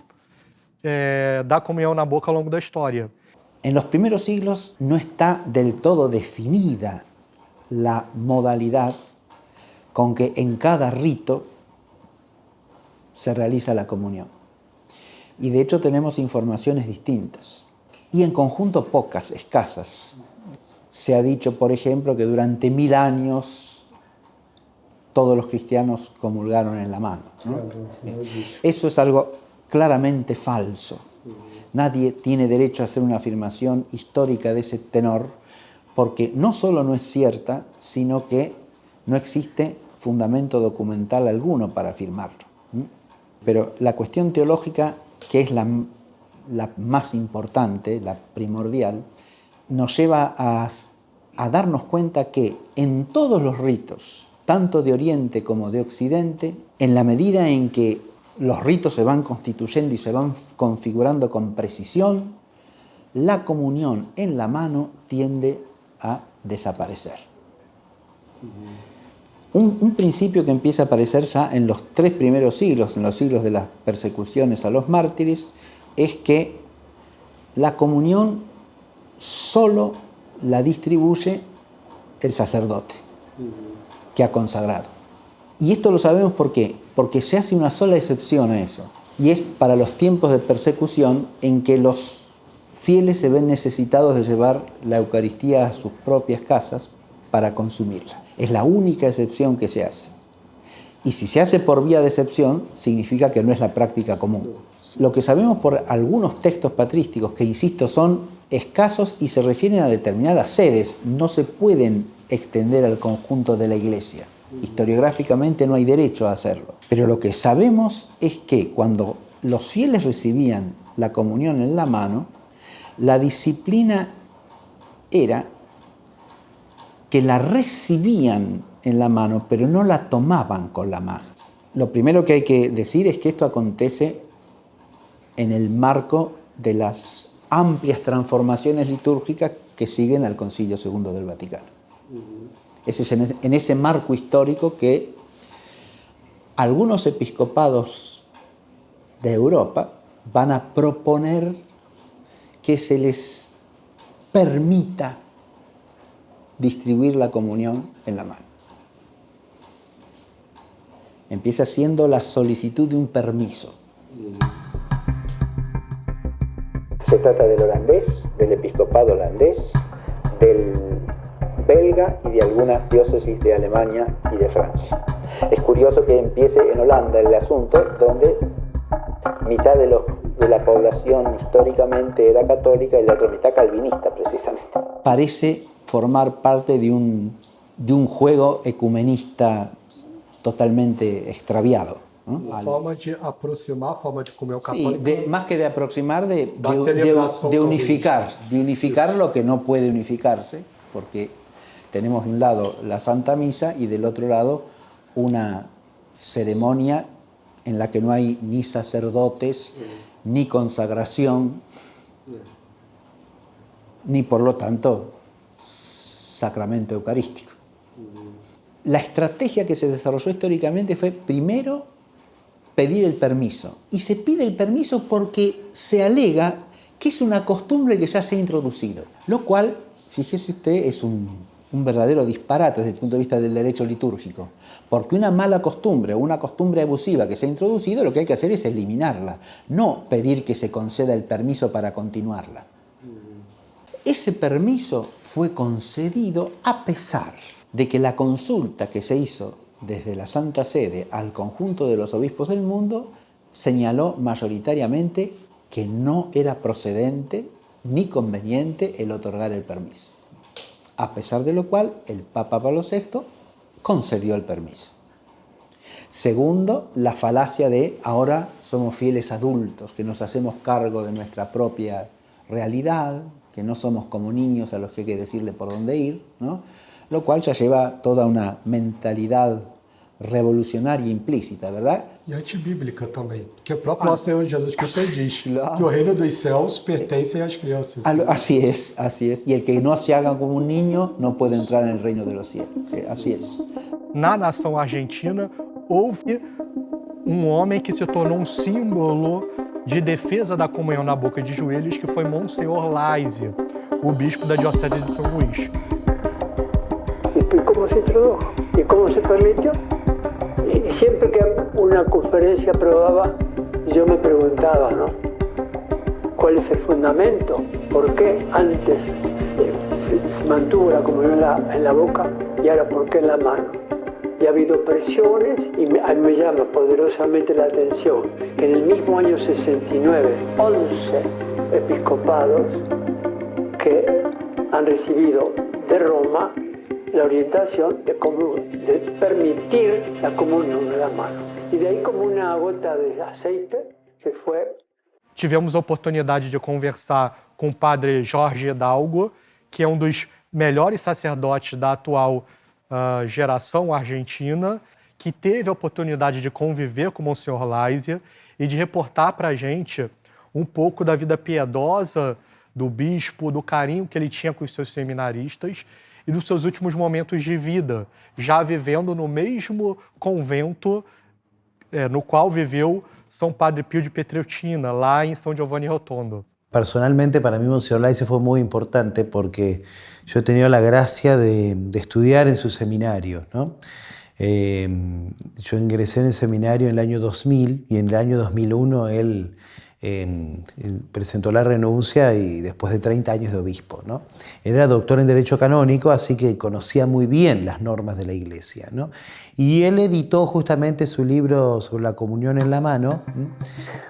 [SPEAKER 1] da comunhão na boca ao longo da história.
[SPEAKER 5] En los primeros siglos no está del todo definida la modalidad con que en cada rito se realiza la comunión. Y de hecho tenemos informaciones distintas. Y en conjunto pocas, escasas. Se ha dicho, por ejemplo, que durante 1000 años todos los cristianos comulgaron en la mano, ¿no? Eso es algo claramente falso. Nadie tiene derecho a hacer una afirmación histórica de ese tenor, porque no solo no es cierta, sino que no existe fundamento documental alguno para afirmarlo. Pero la cuestión teológica, que es la más importante, la primordial, nos lleva a darnos cuenta que en todos los ritos, tanto de Oriente como de Occidente, en la medida en que los ritos se van constituyendo y se van configurando con precisión, la comunión en la mano tiende a desaparecer. Un principio que empieza a aparecer ya en los 3 primeros siglos, en los siglos de las persecuciones a los mártires, es que la comunión solo la distribuye el sacerdote que ha consagrado. Y esto lo sabemos ¿por qué? Porque se hace una sola excepción a eso, y es para los tiempos de persecución en que los fieles se ven necesitados de llevar la Eucaristía a sus propias casas para consumirla. Es la única excepción que se hace. Y si se hace por vía de excepción, significa que no es la práctica común. Lo que sabemos por algunos textos patrísticos, que insisto, son escasos y se refieren a determinadas sedes, no se pueden extender al conjunto de la Iglesia. Historiográficamente no hay derecho a hacerlo. Pero lo que sabemos es que cuando los fieles recibían la comunión en la mano, la disciplina era que la recibían en la mano, pero no la tomaban con la mano. Lo primero que hay que decir es que esto acontece en el marco de las amplias transformaciones litúrgicas que siguen al Concilio II del Vaticano. Es en ese marco histórico que algunos episcopados de Europa van a proponer que se les permita distribuir la comunión en la mano. Empieza siendo la solicitud de un permiso.
[SPEAKER 4] Se trata del holandés, del episcopado holandés, del belga y de algunas diócesis de Alemania y de Francia. Es curioso que empiece en Holanda el asunto, donde mitad de la población históricamente era católica y la otra mitad calvinista, precisamente.
[SPEAKER 5] Parece formar parte de un juego ecumenista totalmente extraviado, ¿no?
[SPEAKER 1] Uma forma de aproximar, forma de comer o católico.
[SPEAKER 5] Sí, más que de aproximar, de unificar lo que no puede unificarse, porque tenemos de un lado la Santa Misa y del otro lado una ceremonia en la que no hay ni sacerdotes, ni consagración, ni por lo tanto sacramento eucarístico. La estrategia que se desarrolló históricamente fue primero pedir el permiso. Y se pide el permiso porque se alega que es una costumbre que ya se ha introducido. Lo cual, fíjese usted, es un verdadero disparate desde el punto de vista del derecho litúrgico. Porque una mala costumbre o una costumbre abusiva que se ha introducido, lo que hay que hacer es eliminarla, no pedir que se conceda el permiso para continuarla. Ese permiso fue concedido a pesar de que la consulta que se hizo desde la Santa Sede al conjunto de los obispos del mundo señaló mayoritariamente que no era procedente ni conveniente el otorgar el permiso. A pesar de lo cual, el Papa Pablo VI concedió el permiso. Segundo, la falacia de ahora somos fieles adultos, que nos hacemos cargo de nuestra propia realidad, que no somos como niños a los que hay que decirle por dónde ir, ¿no? Lo cual ya lleva toda una mentalidad revolucionária implícita, verdade?
[SPEAKER 1] E antibíblica também, porque o próprio nosso Senhor Jesus Cristo diz que o reino dos céus pertence às crianças.
[SPEAKER 5] Así es, así es. Y el que no se haga como un niño no puede entrar en el reino de los cielos. Así es.
[SPEAKER 1] Na nação argentina, houve homem que se tornou símbolo de defesa da comunhão na boca de joelhos, que foi Monsenhor Laise, o bispo da diocese de São Luís.
[SPEAKER 24] ¿Y cómo se introdujo? ¿Y cómo se permitió? Y siempre que una conferencia aprobaba, yo me preguntaba, ¿no? ¿Cuál es el fundamento? ¿Por qué antes se mantuvo la comunión en la boca y ahora por qué en la mano? Y ha habido presiones y a mí me llama poderosamente la atención que en el mismo año 69, 11 episcopados que han recibido de Roma la orientación de permitir la comunión en la mano. Y de ahí como una gota de aceite se fue.
[SPEAKER 1] Tivemos a oportunidade de conversar com o padre Jorge Hidalgo, que é um dos melhores sacerdotes da atual geração argentina, que teve a oportunidade de conviver com o Monsenhor Laise e de reportar para a gente um pouco da vida piedosa do bispo, do carinho que ele tinha com os seus seminaristas e dos seus últimos momentos de vida, já vivendo no mesmo convento no qual viveu São Padre Pio de Pietrelcina, lá em São Giovanni Rotondo.
[SPEAKER 6] Personalmente, para mí, Monseñor Laise fue muy importante porque yo he tenido la gracia de estudiar en su seminario, ¿no? Yo ingresé en el seminario en el año 2000 y en el año 2001 él presentó la renuncia y después de 30 años de obispo, ¿no? Él era doctor en Derecho Canónico, así que conocía muy bien las normas de la Iglesia, ¿no? Y él editó justamente su libro sobre la comunión en la mano.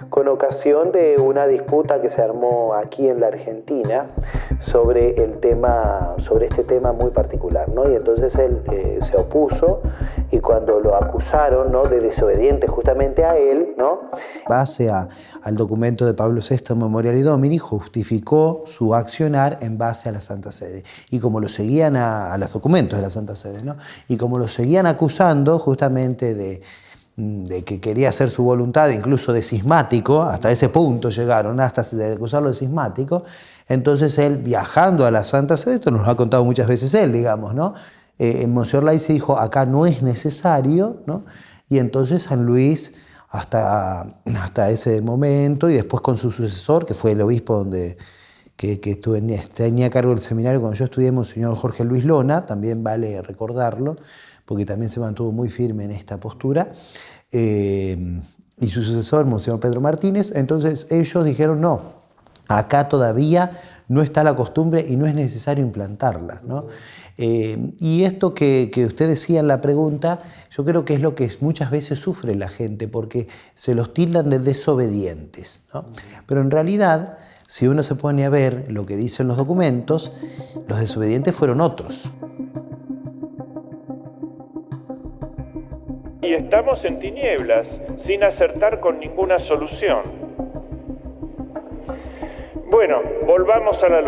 [SPEAKER 4] Con ocasión de una disputa que se armó aquí en la Argentina sobre este tema muy particular, ¿no? Y entonces él se opuso y cuando lo acusaron, ¿no?, de desobediente justamente a él, ¿no?,
[SPEAKER 6] base al documento de Pablo VI, Memorial Domini, justificó su accionar en base a la Santa Sede. Y como lo seguían a los documentos de la Santa Sede, ¿no?, y como lo seguían acusando justamente de que quería hacer su voluntad, incluso de cismático, hasta ese punto llegaron, hasta de acusarlo de cismático, entonces él, viajando a la Santa Sede, esto nos lo ha contado muchas veces él, digamos, ¿no?, Monseñor Laise dijo, acá no es necesario, ¿no?, y entonces San Luis, hasta ese momento, y después con su sucesor, que fue el obispo que tenía a cargo del seminario cuando yo estudié, Monseñor Jorge Luis Lona, también vale recordarlo, porque también se mantuvo muy firme en esta postura, y su sucesor, Monseñor Pedro Martínez. Entonces ellos dijeron, no, acá todavía no está la costumbre y no es necesario implantarla, ¿no? Y esto que usted decía en la pregunta, yo creo que es lo que muchas veces sufre la gente, porque se los tildan de desobedientes, ¿no? Pero en realidad, si uno se pone a ver lo que dicen los documentos, los desobedientes fueron otros.
[SPEAKER 7] Y estamos en tinieblas, sin acertar con ninguna solución. Bueno, volvamos a la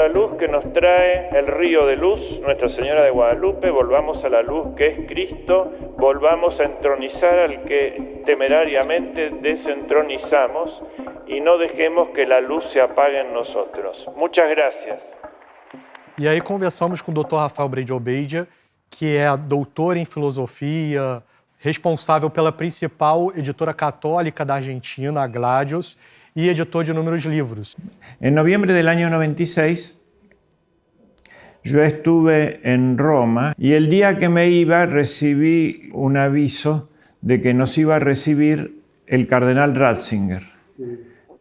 [SPEAKER 7] luz que nos trae el río de luz, Nuestra Señora de Guadalupe, volvamos a la luz que es Cristo, volvamos a entronizar al que temerariamente desentronizamos y no dejemos que la luz se apague en nosotros. Muchas gracias.
[SPEAKER 1] E aí conversamos com o Dr. Rafael Brede Obeidia, que é doutor em filosofia, responsável pela principal editora católica da Argentina, a Gladios, y editor de inúmeros libros.
[SPEAKER 9] En noviembre del año 96, yo estuve en Roma y el día que me iba recibí un aviso de que nos iba a recibir el cardenal Ratzinger,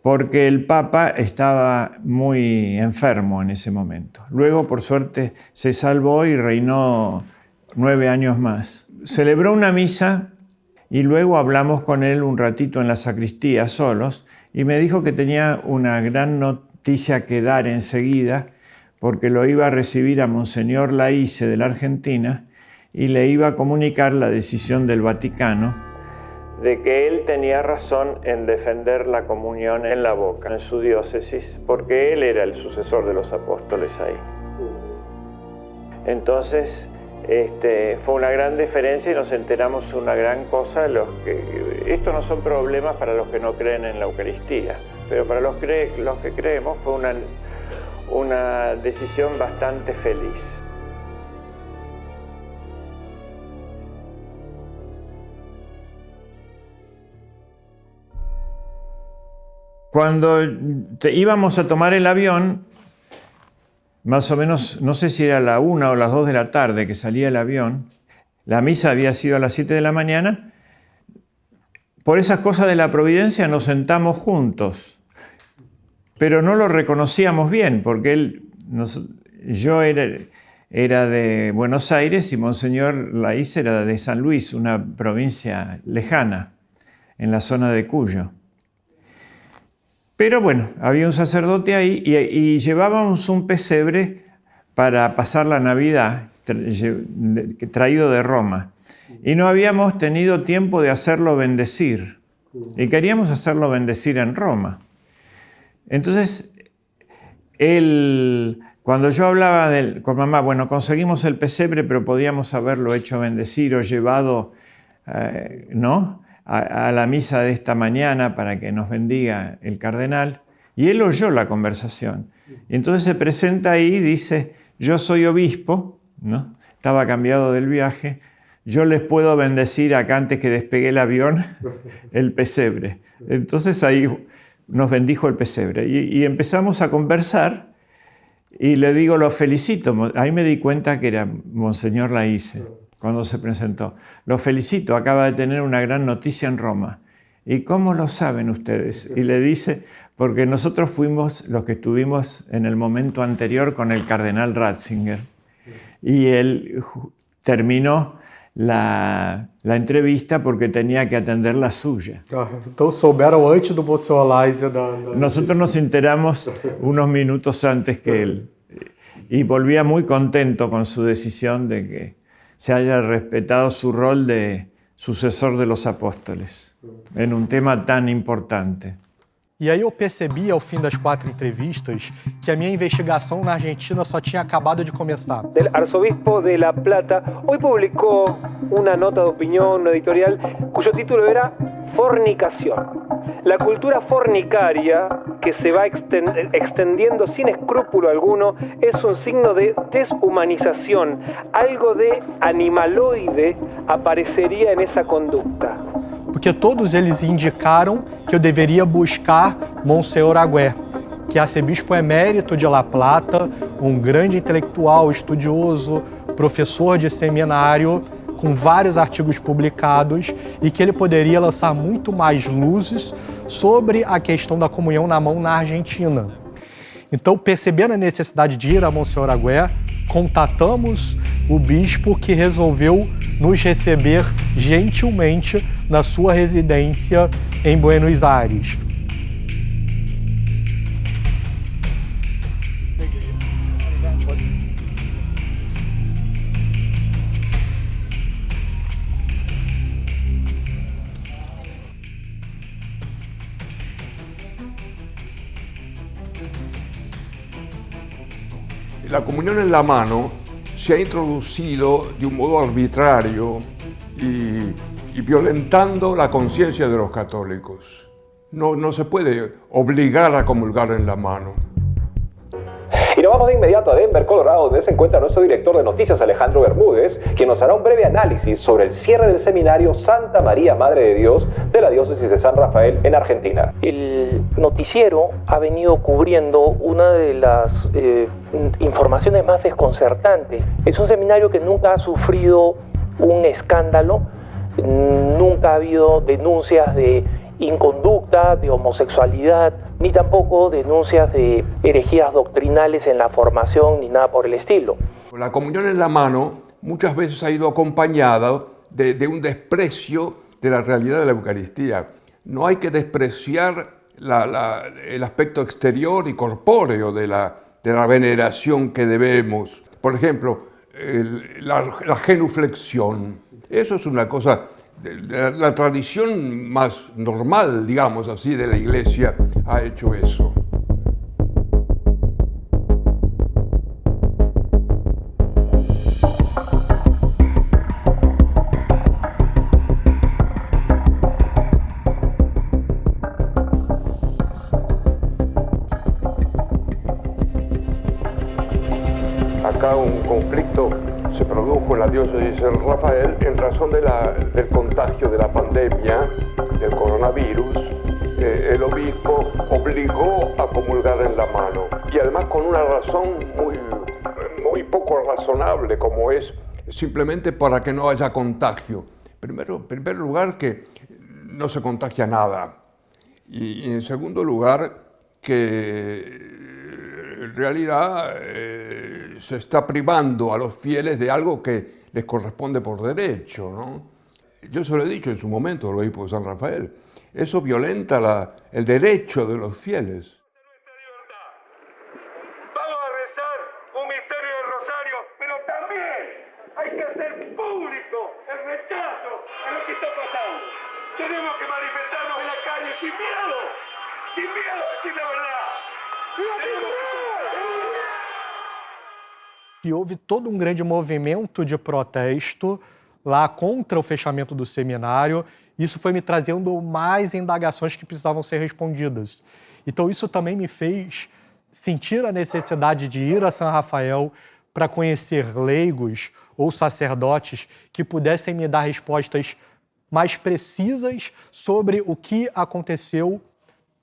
[SPEAKER 9] porque el Papa estaba muy enfermo en ese momento. Luego, por suerte, se salvó y reinó 9 años más. Celebró una misa y luego hablamos con él un ratito en la sacristía solos y me dijo que tenía una gran noticia que dar enseguida porque lo iba a recibir a Monseñor Laise de la Argentina y le iba a comunicar la decisión del Vaticano de que él tenía razón en defender la comunión en la boca, en su diócesis, porque él era el sucesor de los apóstoles ahí. Entonces, fue una gran diferencia y nos enteramos una gran cosa. Estos no son problemas para los que no creen en la Eucaristía, pero para los que creemos fue una decisión bastante feliz. Cuando íbamos a tomar el avión, más o menos, no sé si era la 1 o las 2 de la tarde que salía el avión, la misa había sido a las 7 de la mañana, por esas cosas de la providencia nos sentamos juntos, pero no lo reconocíamos bien, porque yo era de Buenos Aires y Monseñor Laís era de San Luis, una provincia lejana, en la zona de Cuyo. Pero bueno, había un sacerdote ahí y llevábamos un pesebre para pasar la Navidad, traído de Roma. Y no habíamos tenido tiempo de hacerlo bendecir. Y queríamos hacerlo bendecir en Roma. Entonces, cuando yo hablaba con mamá, bueno, conseguimos el pesebre, pero podíamos haberlo hecho bendecir o llevado, ¿no?, a la misa de esta mañana para que nos bendiga el cardenal. Y él oyó la conversación. Y entonces se presenta ahí y dice, yo soy obispo, ¿no? Estaba cambiado del viaje, yo les puedo bendecir acá antes que despegue el avión el pesebre. Entonces ahí nos bendijo el pesebre. Y empezamos a conversar y le digo, lo felicito. Ahí me di cuenta que era Monseñor Laís. Cuando se presentó. Lo felicito, acaba de tener una gran noticia en Roma. ¿Y cómo lo saben ustedes? Y le dice, porque nosotros fuimos los que estuvimos en el momento anterior con el cardenal Ratzinger. Y él terminó la entrevista porque tenía que atender la suya.
[SPEAKER 1] Entonces souberam antes do Monsenhor Laís.
[SPEAKER 9] Nosotros nos enteramos unos minutos antes que él. Y volvía muy contento con su decisión de que se haya respetado su rol de sucesor de los apóstoles en un tema tan importante.
[SPEAKER 1] E aí eu percebi, ao fim das 4 entrevistas, que a minha investigação na Argentina só tinha acabado de começar.
[SPEAKER 11] El arzobispo de La Plata hoy publicó una nota de opinión, una editorial, cuyo título era Fornicación. La cultura fornicaria que se va extendiendo sin escrúpulo alguno es un signo de deshumanización. Algo de animaloide aparecería en esa conducta.
[SPEAKER 1] Porque todos eles indicaram que eu deveria buscar Monsenhor Aguer, que é arcebispo emérito de La Plata, um grande intelectual, estudioso, professor de seminário, com vários artigos publicados, e que ele poderia lançar muito mais luzes sobre a questão da comunhão na mão na Argentina. Então, percebendo a necessidade de ir a Monsenhor Aguer, contatamos o bispo, que resolveu nos receber gentilmente na sua residência em Buenos Aires.
[SPEAKER 12] La comunión en la mano se ha introducido de un modo arbitrario y violentando la conciencia de los católicos. No se puede obligar a comulgar en la mano.
[SPEAKER 20] Y nos vamos de inmediato a Denver, Colorado, donde se encuentra nuestro director de noticias, Alejandro Bermúdez, quien nos hará un breve análisis sobre el cierre del seminario Santa María Madre de Dios de la diócesis de San Rafael en Argentina.
[SPEAKER 13] El noticiero ha venido cubriendo una de las informaciones más desconcertantes. Es un seminario que nunca ha sufrido un escándalo, nunca ha habido denuncias de inconducta, de homosexualidad, ni tampoco denuncias de herejías doctrinales en la formación, ni nada por el estilo.
[SPEAKER 12] La comunión en la mano muchas veces ha ido acompañada de un desprecio de la realidad de la Eucaristía. No hay que despreciar el aspecto exterior y corpóreo de la veneración que debemos. Por ejemplo, la genuflexión. Eso es una cosa, la tradición más normal, digamos así, de la Iglesia ha hecho eso. Acá un conflicto se produjo en la diócesis de San Rafael en razón del contagio de la pandemia, del coronavirus. El obispo obligó a comulgar en la mano y además con una razón muy poco razonable, como es simplemente para que no haya contagio. En primer lugar, que no se contagia nada, y en segundo lugar, que en realidad se está privando a los fieles de algo que les corresponde por derecho, ¿no? Yo se lo he dicho en su momento al obispo de San Rafael. Eso violenta el derecho de los fieles.
[SPEAKER 10] Vamos a rezar un misterio del rosario, pero también hay que hacer público el rechazo a lo que está pasando. Tenemos que manifestarnos en la calle sin miedo a decir la verdad.
[SPEAKER 1] E houve todo um grande movimento de protesto lá contra o fechamento do seminário. Isso foi me trazendo mais indagações que precisavam ser respondidas. Então isso também me fez sentir a necessidade de ir a São Rafael para conhecer leigos ou sacerdotes que pudessem me dar respostas mais precisas sobre o que aconteceu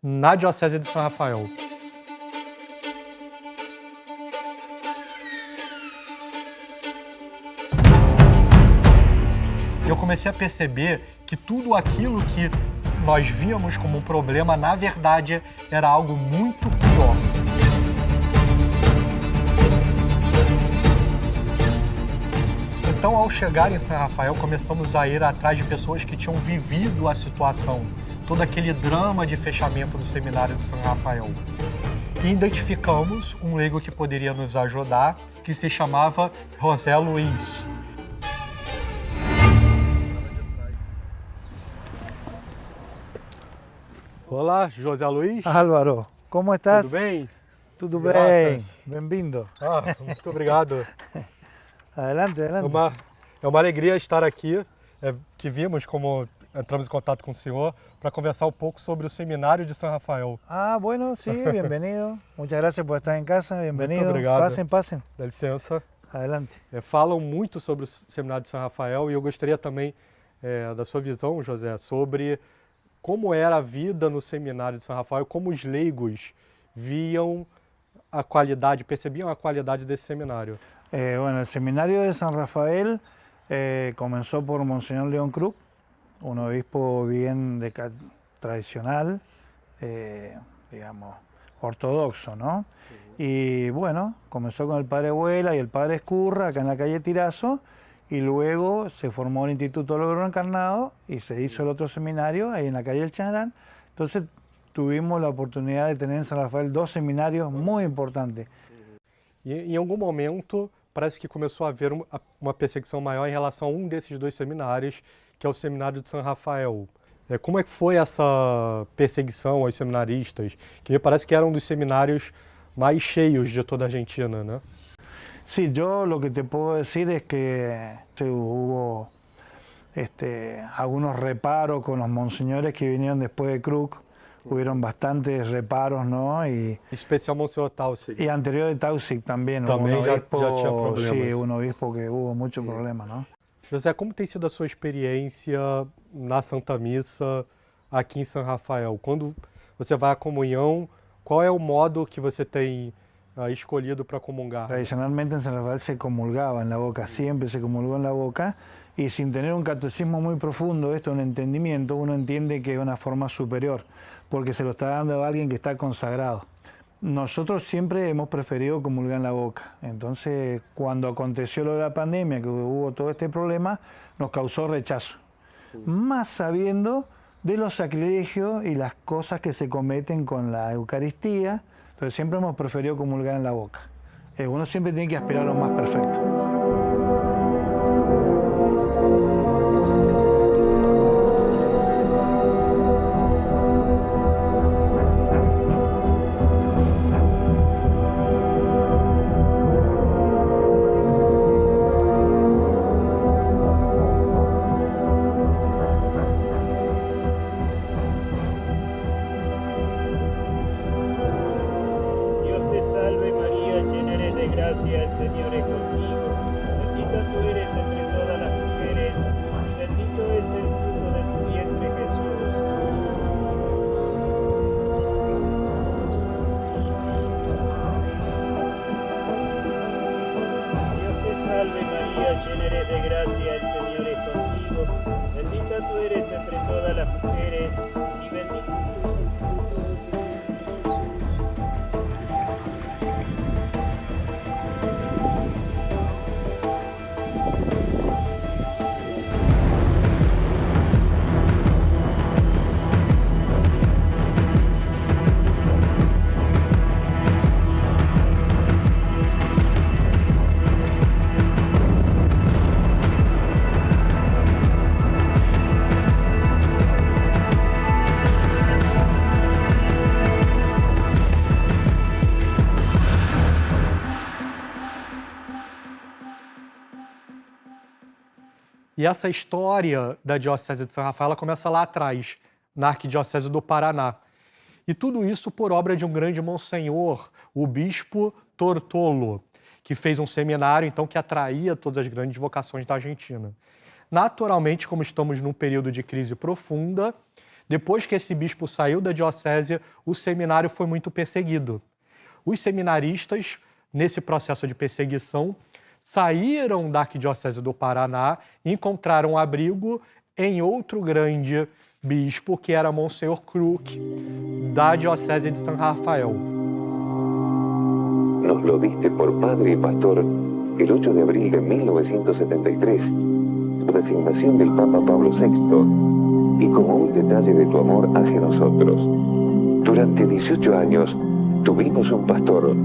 [SPEAKER 1] na Diocese de São Rafael. Eu comecei a perceber que tudo aquilo que nós víamos como um problema, na verdade, era algo muito pior. Então, ao chegar em São Rafael, começamos a ir atrás de pessoas que tinham vivido a situação, todo aquele drama de fechamento do seminário de São Rafael. E identificamos um leigo que poderia nos ajudar, que se chamava José Luiz. Olá, José Luiz.
[SPEAKER 14] Álvaro, como estás?
[SPEAKER 1] Tudo bem?
[SPEAKER 14] Tudo
[SPEAKER 1] Graças.
[SPEAKER 14] bem, bem-vindo.
[SPEAKER 1] Muito obrigado.
[SPEAKER 14] Adelante.
[SPEAKER 1] É uma alegria estar aqui, que vimos como entramos em contato com o senhor para conversar um pouco sobre o Seminário de São Rafael.
[SPEAKER 14] Bueno, sí, bienvenido. Muchas gracias por estar en casa, bienvenido.
[SPEAKER 1] Muito obrigado.
[SPEAKER 14] Pasen.
[SPEAKER 1] Dá licença.
[SPEAKER 14] Adelante.
[SPEAKER 1] Falam muito sobre o Seminário de São Rafael e eu gostaria também da sua visão, José, sobre como era a vida no Seminário de São Rafael, como os leigos viam a qualidade, percebiam a qualidade desse seminário.
[SPEAKER 14] Bueno, el Seminario de San Rafael comenzó por Monseñor León Krug, un obispo bien tradicional, digamos, ortodoxo, ¿no? Y bueno, comenzó con el padre Huela y el padre Escurra, acá en la calle Tirazo, y luego se formó el Instituto del Verbo Encarnado y se hizo el otro seminario ahí en la calle El Chagrán. Entonces tuvimos la oportunidad de tener en San Rafael dos seminarios muy importantes.
[SPEAKER 1] E em algum momento parece que começou a haver uma perseguição maior em relação a um desses dois seminários, que é o Seminário de São Rafael. Como é que foi essa perseguição aos seminaristas? Que me parece que era um dos seminários mais cheios de toda a Argentina, né?
[SPEAKER 14] Sí, yo lo que te puedo decir es que hubo algunos reparos con los monseñores que vinieron después de Krug. Hubieron bastantes reparos, ¿no? Y
[SPEAKER 1] especial Monseñor Tausig.
[SPEAKER 14] Y anterior de Tausig también.
[SPEAKER 1] Também
[SPEAKER 14] un obispo,
[SPEAKER 1] já tinha problemas.
[SPEAKER 14] Sí, un obispo que hubo mucho problema, ¿no?
[SPEAKER 1] José, como tem sido a sua experiência na Santa Missa aqui em São Rafael? Quando você vai à comunhão, qual é o modo que você tem escolhido para comungar?
[SPEAKER 14] Tradicionalmente en San Rafael se comulgaba en la boca, siempre se comulgó en la boca, y sin tener un catecismo muy profundo, un entendimiento, uno entiende que es una forma superior, porque se lo está dando a alguien que está consagrado. Nosotros siempre hemos preferido comulgar en la boca. Entonces, cuando aconteció lo de la pandemia, que hubo todo este problema, nos causó rechazo. Sí. Más sabiendo de los sacrilegios y las cosas que se cometen con la Eucaristía, entonces siempre hemos preferido comulgar en la boca. uno siempre tiene que aspirar a lo más perfecto.
[SPEAKER 1] E essa história da Diocese de São Rafael ela começa lá atrás, na Arquidiocese do Paraná. E tudo isso por obra de um grande monsenhor, o bispo Tortolo, que fez um seminário então que atraía todas as grandes vocações da Argentina. Naturalmente, como estamos num período de crise profunda, depois que esse bispo saiu da diocese, o seminário foi muito perseguido. Os seminaristas, nesse processo de perseguição, saíram da Arquidiocese do Paraná e encontraram abrigo em outro grande bispo, que era Monsenhor Kruk, da Diocese de San Rafael.
[SPEAKER 15] Nos lo diste por padre y pastor el 8 de abril de 1973, por designación del Papa Pablo VI, y como un detalle de tu amor hacia nosotros. Durante 18 años tuvimos un pastor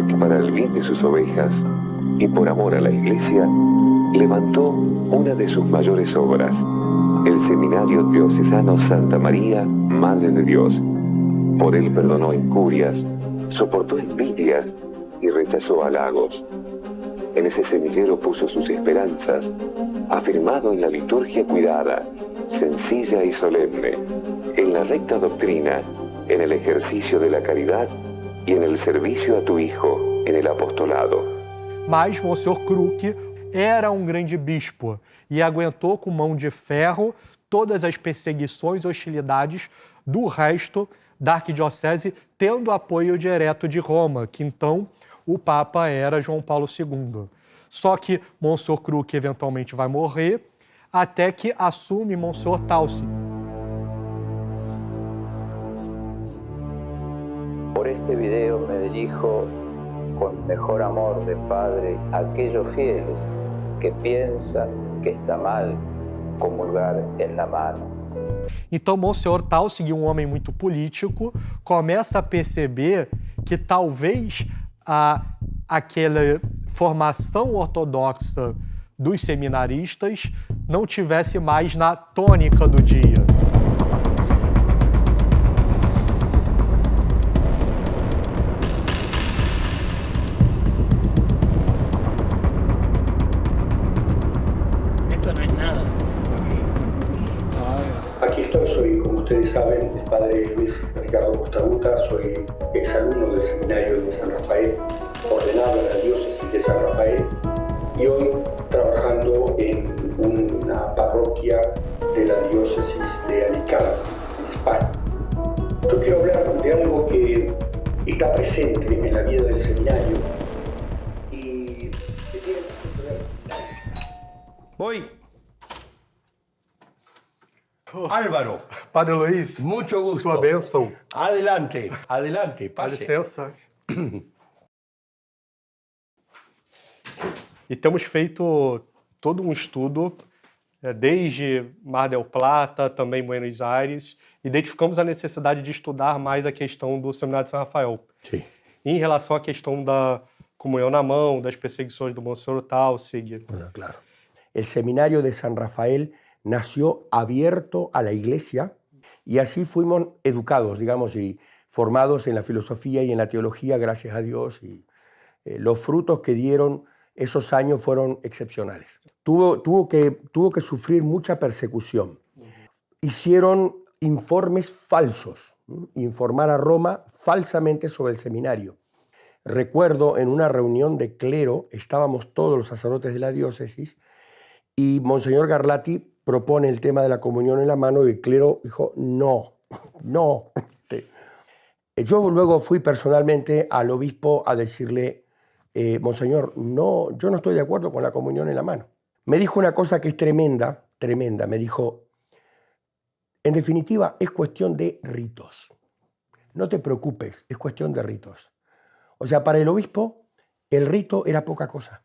[SPEAKER 15] que para el bien de sus ovejas y por amor a la Iglesia, levantó una de sus mayores obras, el Seminario Diocesano Santa María, Madre de Dios. Por él perdonó incurias, soportó envidias y rechazó halagos. En ese semillero puso sus esperanzas, afirmado en la liturgia cuidada, sencilla y solemne, en la recta doctrina, en el ejercicio de la caridad y en el servicio a tu Hijo, en el apostolado.
[SPEAKER 1] Mas Monsenhor Kruk era um grande bispo e aguentou com mão de ferro todas as perseguições e hostilidades do resto da arquidiocese, tendo apoio direto de Roma, que então o Papa era João Paulo II. Só que Monsenhor Kruk eventualmente vai morrer, até que assume Monsenhor Tauci.
[SPEAKER 4] Por este video me dirijo con mejor amor de padre a aquellos fieles que piensan que está mal comulgar en la mano.
[SPEAKER 1] Então, Monsenhor Tauci, um homem muito político, começa a perceber que talvez aquela formação ortodoxa dos seminaristas não tivesse mais na tônica do dia.
[SPEAKER 16] Ustedes saben, el padre Luis Ricardo Costabuta, soy exalumno del seminario de San Rafael, ordenado en la diócesis de San Rafael y hoy trabajando en una parroquia de la diócesis de Alicante, en España. Yo quiero hablar de algo que está presente en la vida del seminario y que tiene mucho que ver.
[SPEAKER 18] Voy. Álvaro.
[SPEAKER 1] Padre Luiz,
[SPEAKER 18] mucho gusto.
[SPEAKER 1] Sua bênção.
[SPEAKER 18] Adelante, adelante,
[SPEAKER 1] Dá
[SPEAKER 18] pase.
[SPEAKER 1] licença. E temos feito todo um estudo, desde Mar del Plata, também Buenos Aires, identificamos a necessidade de estudar mais a questão do Seminário de São Rafael.
[SPEAKER 18] Sim.
[SPEAKER 1] em relação à questão da comunhão na mão, das perseguições do Monsenhor Taussig.
[SPEAKER 18] Bueno, claro. El seminario de San Rafael nació abierto a la iglesia y así fuimos educados, digamos, y formados en la filosofía y en la teología, gracias a Dios, y los frutos que dieron esos años fueron excepcionales. Tuvo que sufrir mucha persecución. Hicieron informes falsos, informar a Roma falsamente sobre el seminario. Recuerdo en una reunión de clero, estábamos todos los sacerdotes de la diócesis y Monseñor Garlati propone el tema de la comunión en la mano y el clero dijo, no. Yo luego fui personalmente al obispo a decirle, Monseñor, no, yo no estoy de acuerdo con la comunión en la mano. Me dijo una cosa que es tremenda, tremenda. Me dijo, en definitiva, es cuestión de ritos. No te preocupes, es cuestión de ritos. O sea, para el obispo, el rito era poca cosa.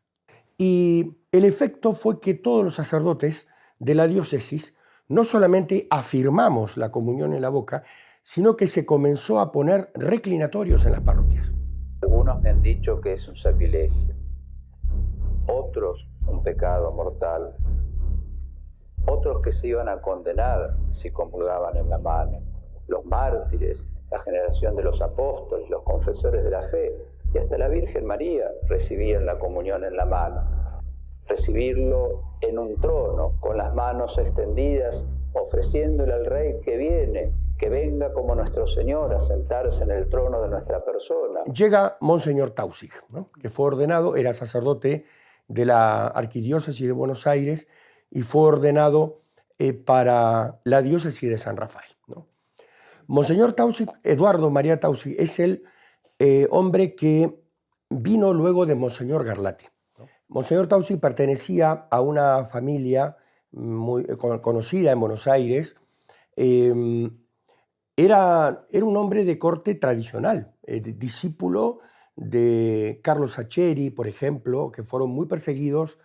[SPEAKER 18] Y el efecto fue que todos los sacerdotes de la diócesis no solamente afirmamos la comunión en la boca, sino que se comenzó a poner reclinatorios en las parroquias.
[SPEAKER 2] Algunos me han dicho que es un sacrilegio, otros un pecado mortal, otros que se iban a condenar si comulgaban en la mano, los mártires, la generación de los apóstoles, los confesores de la fe, y hasta la Virgen María recibían la comunión en la mano. Recibirlo en un trono, con las manos extendidas, ofreciéndole al Rey que viene, que venga como nuestro Señor a sentarse en el trono de nuestra persona.
[SPEAKER 18] Llega Monseñor Taussig, ¿no? Que fue ordenado, era sacerdote de la Arquidiócesis de Buenos Aires y fue ordenado para la diócesis de San Rafael, ¿no? Monseñor Taussig, Eduardo María Taussig, es el hombre que vino luego de Monseñor Garlati. Monseñor Taussig pertenecía a una familia muy conocida en Buenos Aires. Era un hombre de corte tradicional, discípulo de Carlos Sacheri, por ejemplo, que fueron muy perseguidos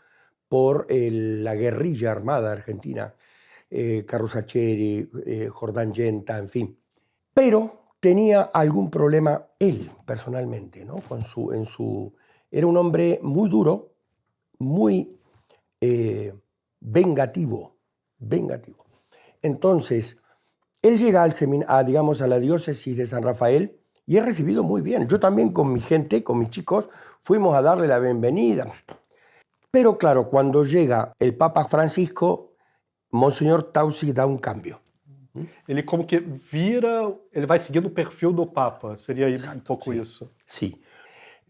[SPEAKER 18] por la guerrilla armada argentina, Carlos Sacheri, Jordán Yenta, en fin. Pero tenía algún problema él, personalmente, ¿no? Era un hombre muy duro, muy vengativo. Entonces, él llega digamos, a la diócesis de San Rafael y es recibido muy bien. Yo también con mi gente, con mis chicos, fuimos a darle la bienvenida. Pero claro, cuando llega el Papa Francisco, Monseñor Taussig da un cambio.
[SPEAKER 1] Ele como que vira, ele vai seguindo o perfil do Papa, seria um pouco isso.
[SPEAKER 18] Sí.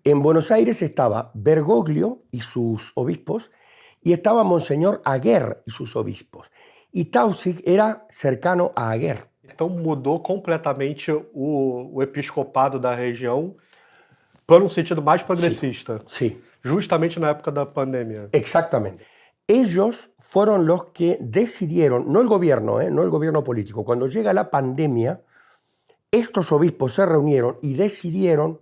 [SPEAKER 18] En Buenos Aires estaba Bergoglio y sus obispos y estaba Monseñor Aguer y sus obispos. E Taussig era cercano a Aguer.
[SPEAKER 1] Então mudou completamente o episcopado da região para um sentido mais progressista.
[SPEAKER 18] Sí.
[SPEAKER 1] Justamente na época da pandemia.
[SPEAKER 18] Exactamente. Ellos fueron los que decidieron, no el gobierno político, cuando llega la pandemia, estos obispos se reunieron y decidieron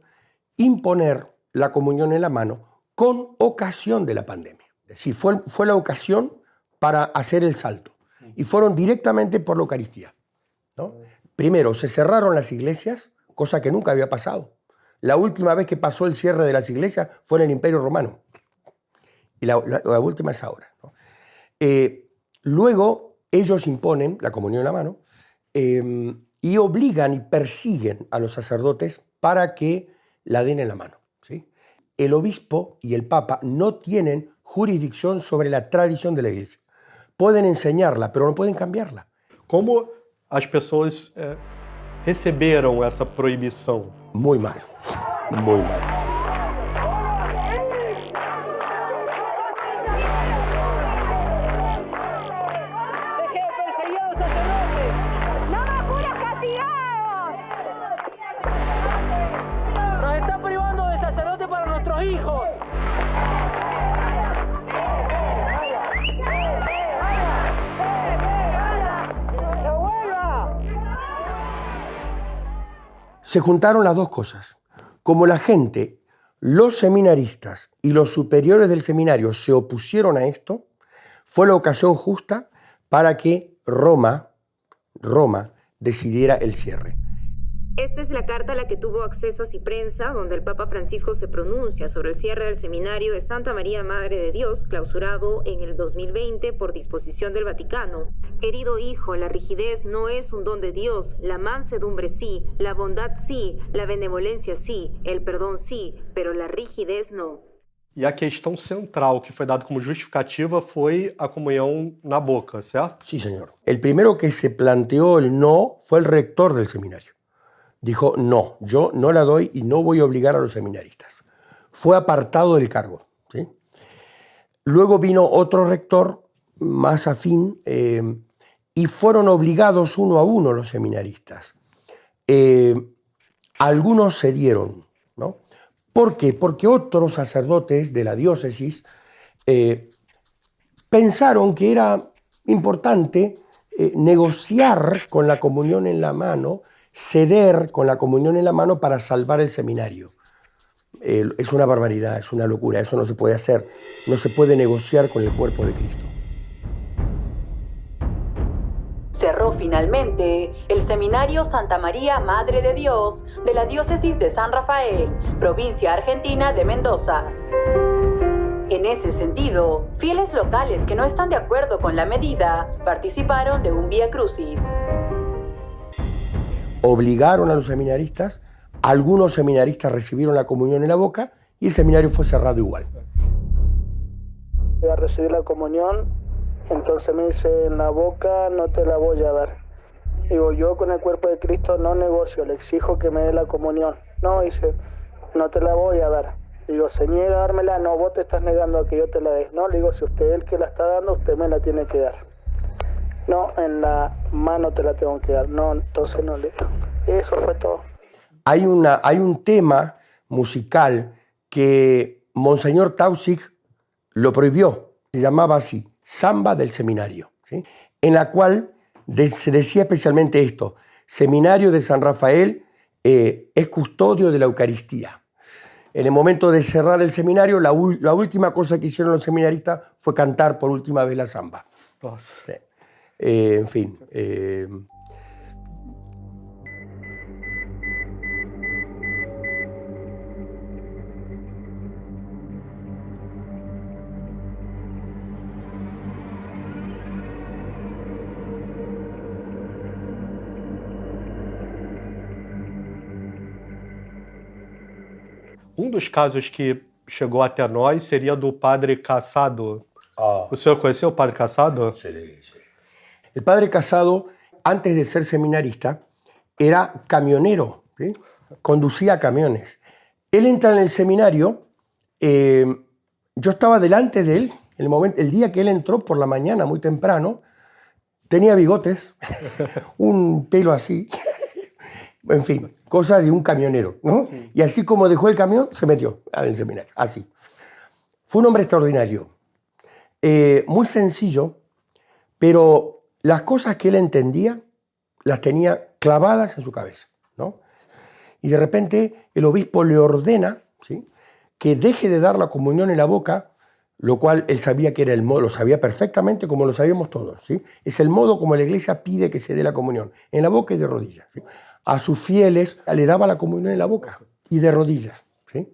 [SPEAKER 18] imponer la comunión en la mano con ocasión de la pandemia. Es decir, fue la ocasión para hacer el salto. Y fueron directamente por la Eucaristía, ¿no? Primero, se cerraron las iglesias, cosa que nunca había pasado. La última vez que pasó el cierre de las iglesias fue en el Imperio Romano. Y la última es ahora, ¿no? Luego, ellos imponen la comunión en la mano y obligan y persiguen a los sacerdotes para que la den en la mano, ¿sí? El obispo y el papa no tienen jurisdicción sobre la tradición de la iglesia. Pueden enseñarla, pero no pueden cambiarla.
[SPEAKER 1] Como as pessoas receberam essa proibição?
[SPEAKER 18] Muy mal, muy mal.
[SPEAKER 10] Nos están privando de sacerdote para nuestros hijos.
[SPEAKER 18] Se juntaron las dos cosas. Como la gente, los seminaristas y los superiores del seminario se opusieron a esto, fue la ocasión justa para que Roma decidiera el cierre.
[SPEAKER 8] Esta es la carta a la que tuvo acceso así prensa, donde el Papa Francisco se pronuncia sobre el cierre del seminario de Santa María Madre de Dios, clausurado en el 2020 por disposición del Vaticano. Querido hijo, la rigidez no es un don de Dios, la mansedumbre sí, la bondad sí, la benevolencia sí, el perdón sí, pero la rigidez no.
[SPEAKER 1] E a questão central que foi dada como justificativa foi a comunhão na boca, certo?
[SPEAKER 18] Sí, señor. El primero que se planteó el no fue el rector del seminario. Dijo, no, yo no la doy y no voy a obligar a los seminaristas. Fue apartado del cargo, ¿sí? Luego vino otro rector más afín y fueron obligados uno a uno los seminaristas. Algunos cedieron, ¿no? ¿Por qué? Porque otros sacerdotes de la diócesis pensaron que era importante negociar con la comunión en la mano, ceder con la comunión en la mano para salvar el seminario. Es una barbaridad, es una locura, eso no se puede hacer. No se puede negociar con el cuerpo de Cristo.
[SPEAKER 19] Cerró finalmente el Seminario Santa María Madre de Dios de la Diócesis de San Rafael, provincia argentina de Mendoza. En ese sentido, fieles locales que no están de acuerdo con la medida participaron de un Vía Crucis.
[SPEAKER 18] Obligaron a los seminaristas, algunos seminaristas recibieron la comunión en la boca y el seminario fue cerrado igual.
[SPEAKER 21] Voy a recibir la comunión, entonces me dice, en la boca no te la voy a dar. Digo, yo con el cuerpo de Cristo no negocio, le exijo que me dé la comunión. No, dice, no te la voy a dar. Digo, se niega a dármela, no, vos te estás negando a que yo te la dé. No, le digo, si usted es el que la está dando, usted me la tiene que dar. No, en la mano te la tengo que dar. No, entonces no le digo. Eso fue todo.
[SPEAKER 18] Hay un tema musical que Monseñor Taussig lo prohibió. Se llamaba así, Samba del Seminario, ¿sí? En la cual se decía especialmente esto: Seminario de San Rafael es custodio de la Eucaristía. En el momento de cerrar el seminario, la última cosa que hicieron los seminaristas fue cantar por última vez la samba. Sí. En fin.
[SPEAKER 1] Dos casos que chegou até nós seria do padre Casado. ¿O senhor conheceu o padre Casado?
[SPEAKER 18] Sí, sí. El padre Casado, antes de ser seminarista, era camionero, ¿sí? Conducía camiones. Él entra en el seminario, yo estaba delante de él, el día que él entró por la mañana, muy temprano, tenía bigotes, un pelo así, en fin, cosa de un camionero, ¿no? Sí. Y así como dejó el camión, se metió al seminario, así. Fue un hombre extraordinario, muy sencillo, pero las cosas que él entendía las tenía clavadas en su cabeza, ¿no? Y de repente el obispo le ordena, ¿sí?, que deje de dar la comunión en la boca, lo cual él sabía que era el modo, lo sabía perfectamente como lo sabíamos todos, ¿sí? Es el modo como la iglesia pide que se dé la comunión, en la boca y de rodillas, ¿sí? A sus fieles le daba la comunión en la boca y de rodillas, ¿sí?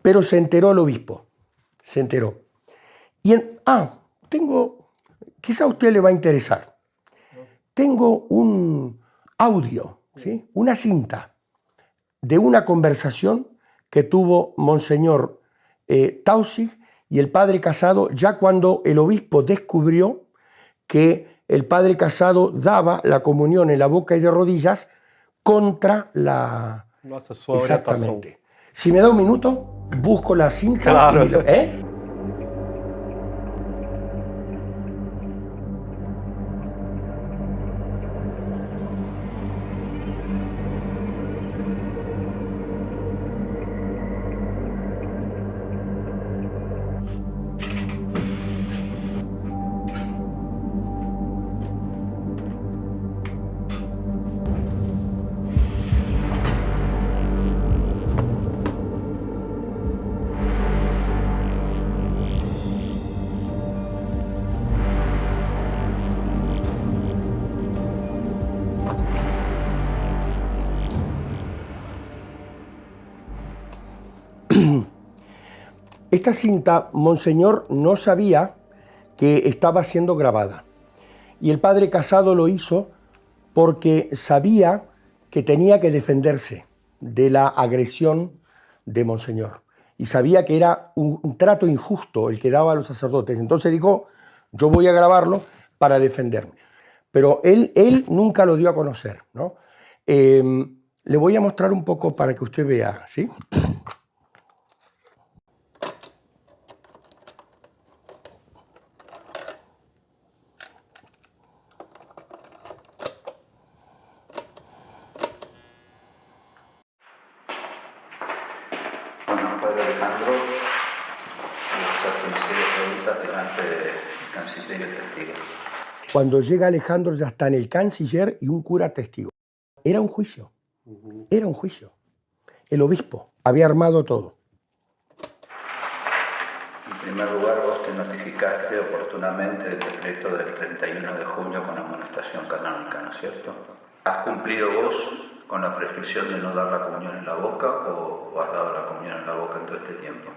[SPEAKER 18] Pero se enteró el obispo, se enteró. Y quizá a usted le va a interesar. Tengo un audio, ¿sí?, una cinta de una conversación que tuvo Monseñor Taussig y el padre Casado, ya cuando el obispo descubrió que el padre Casado daba la comunión en la boca y de rodillas contra la... Exactamente. Si me da un minuto, busco la cinta.
[SPEAKER 1] Claro.
[SPEAKER 18] Esta cinta, Monseñor no sabía que estaba siendo grabada. Y el padre Casado lo hizo porque sabía que tenía que defenderse de la agresión de Monseñor. Y sabía que era un trato injusto el que daba a los sacerdotes. Entonces dijo, yo voy a grabarlo para defenderme. Pero él nunca lo dio a conocer, ¿no? Le voy a mostrar un poco para que usted vea, ¿sí?
[SPEAKER 2] Bueno, padre Alejandro, les hace una serie de preguntas delante del canciller y el testigo.
[SPEAKER 18] Cuando llega Alejandro ya está en el canciller y un cura testigo. Era un juicio, era un juicio. El obispo había armado todo.
[SPEAKER 2] En primer lugar, vos te notificaste oportunamente del decreto del 31 de julio con amonestación canónica, ¿no es cierto? ¿Has cumplido vos con la prescripción de no dar la comunión en la boca o has dado la comunión en la boca en todo este tiempo?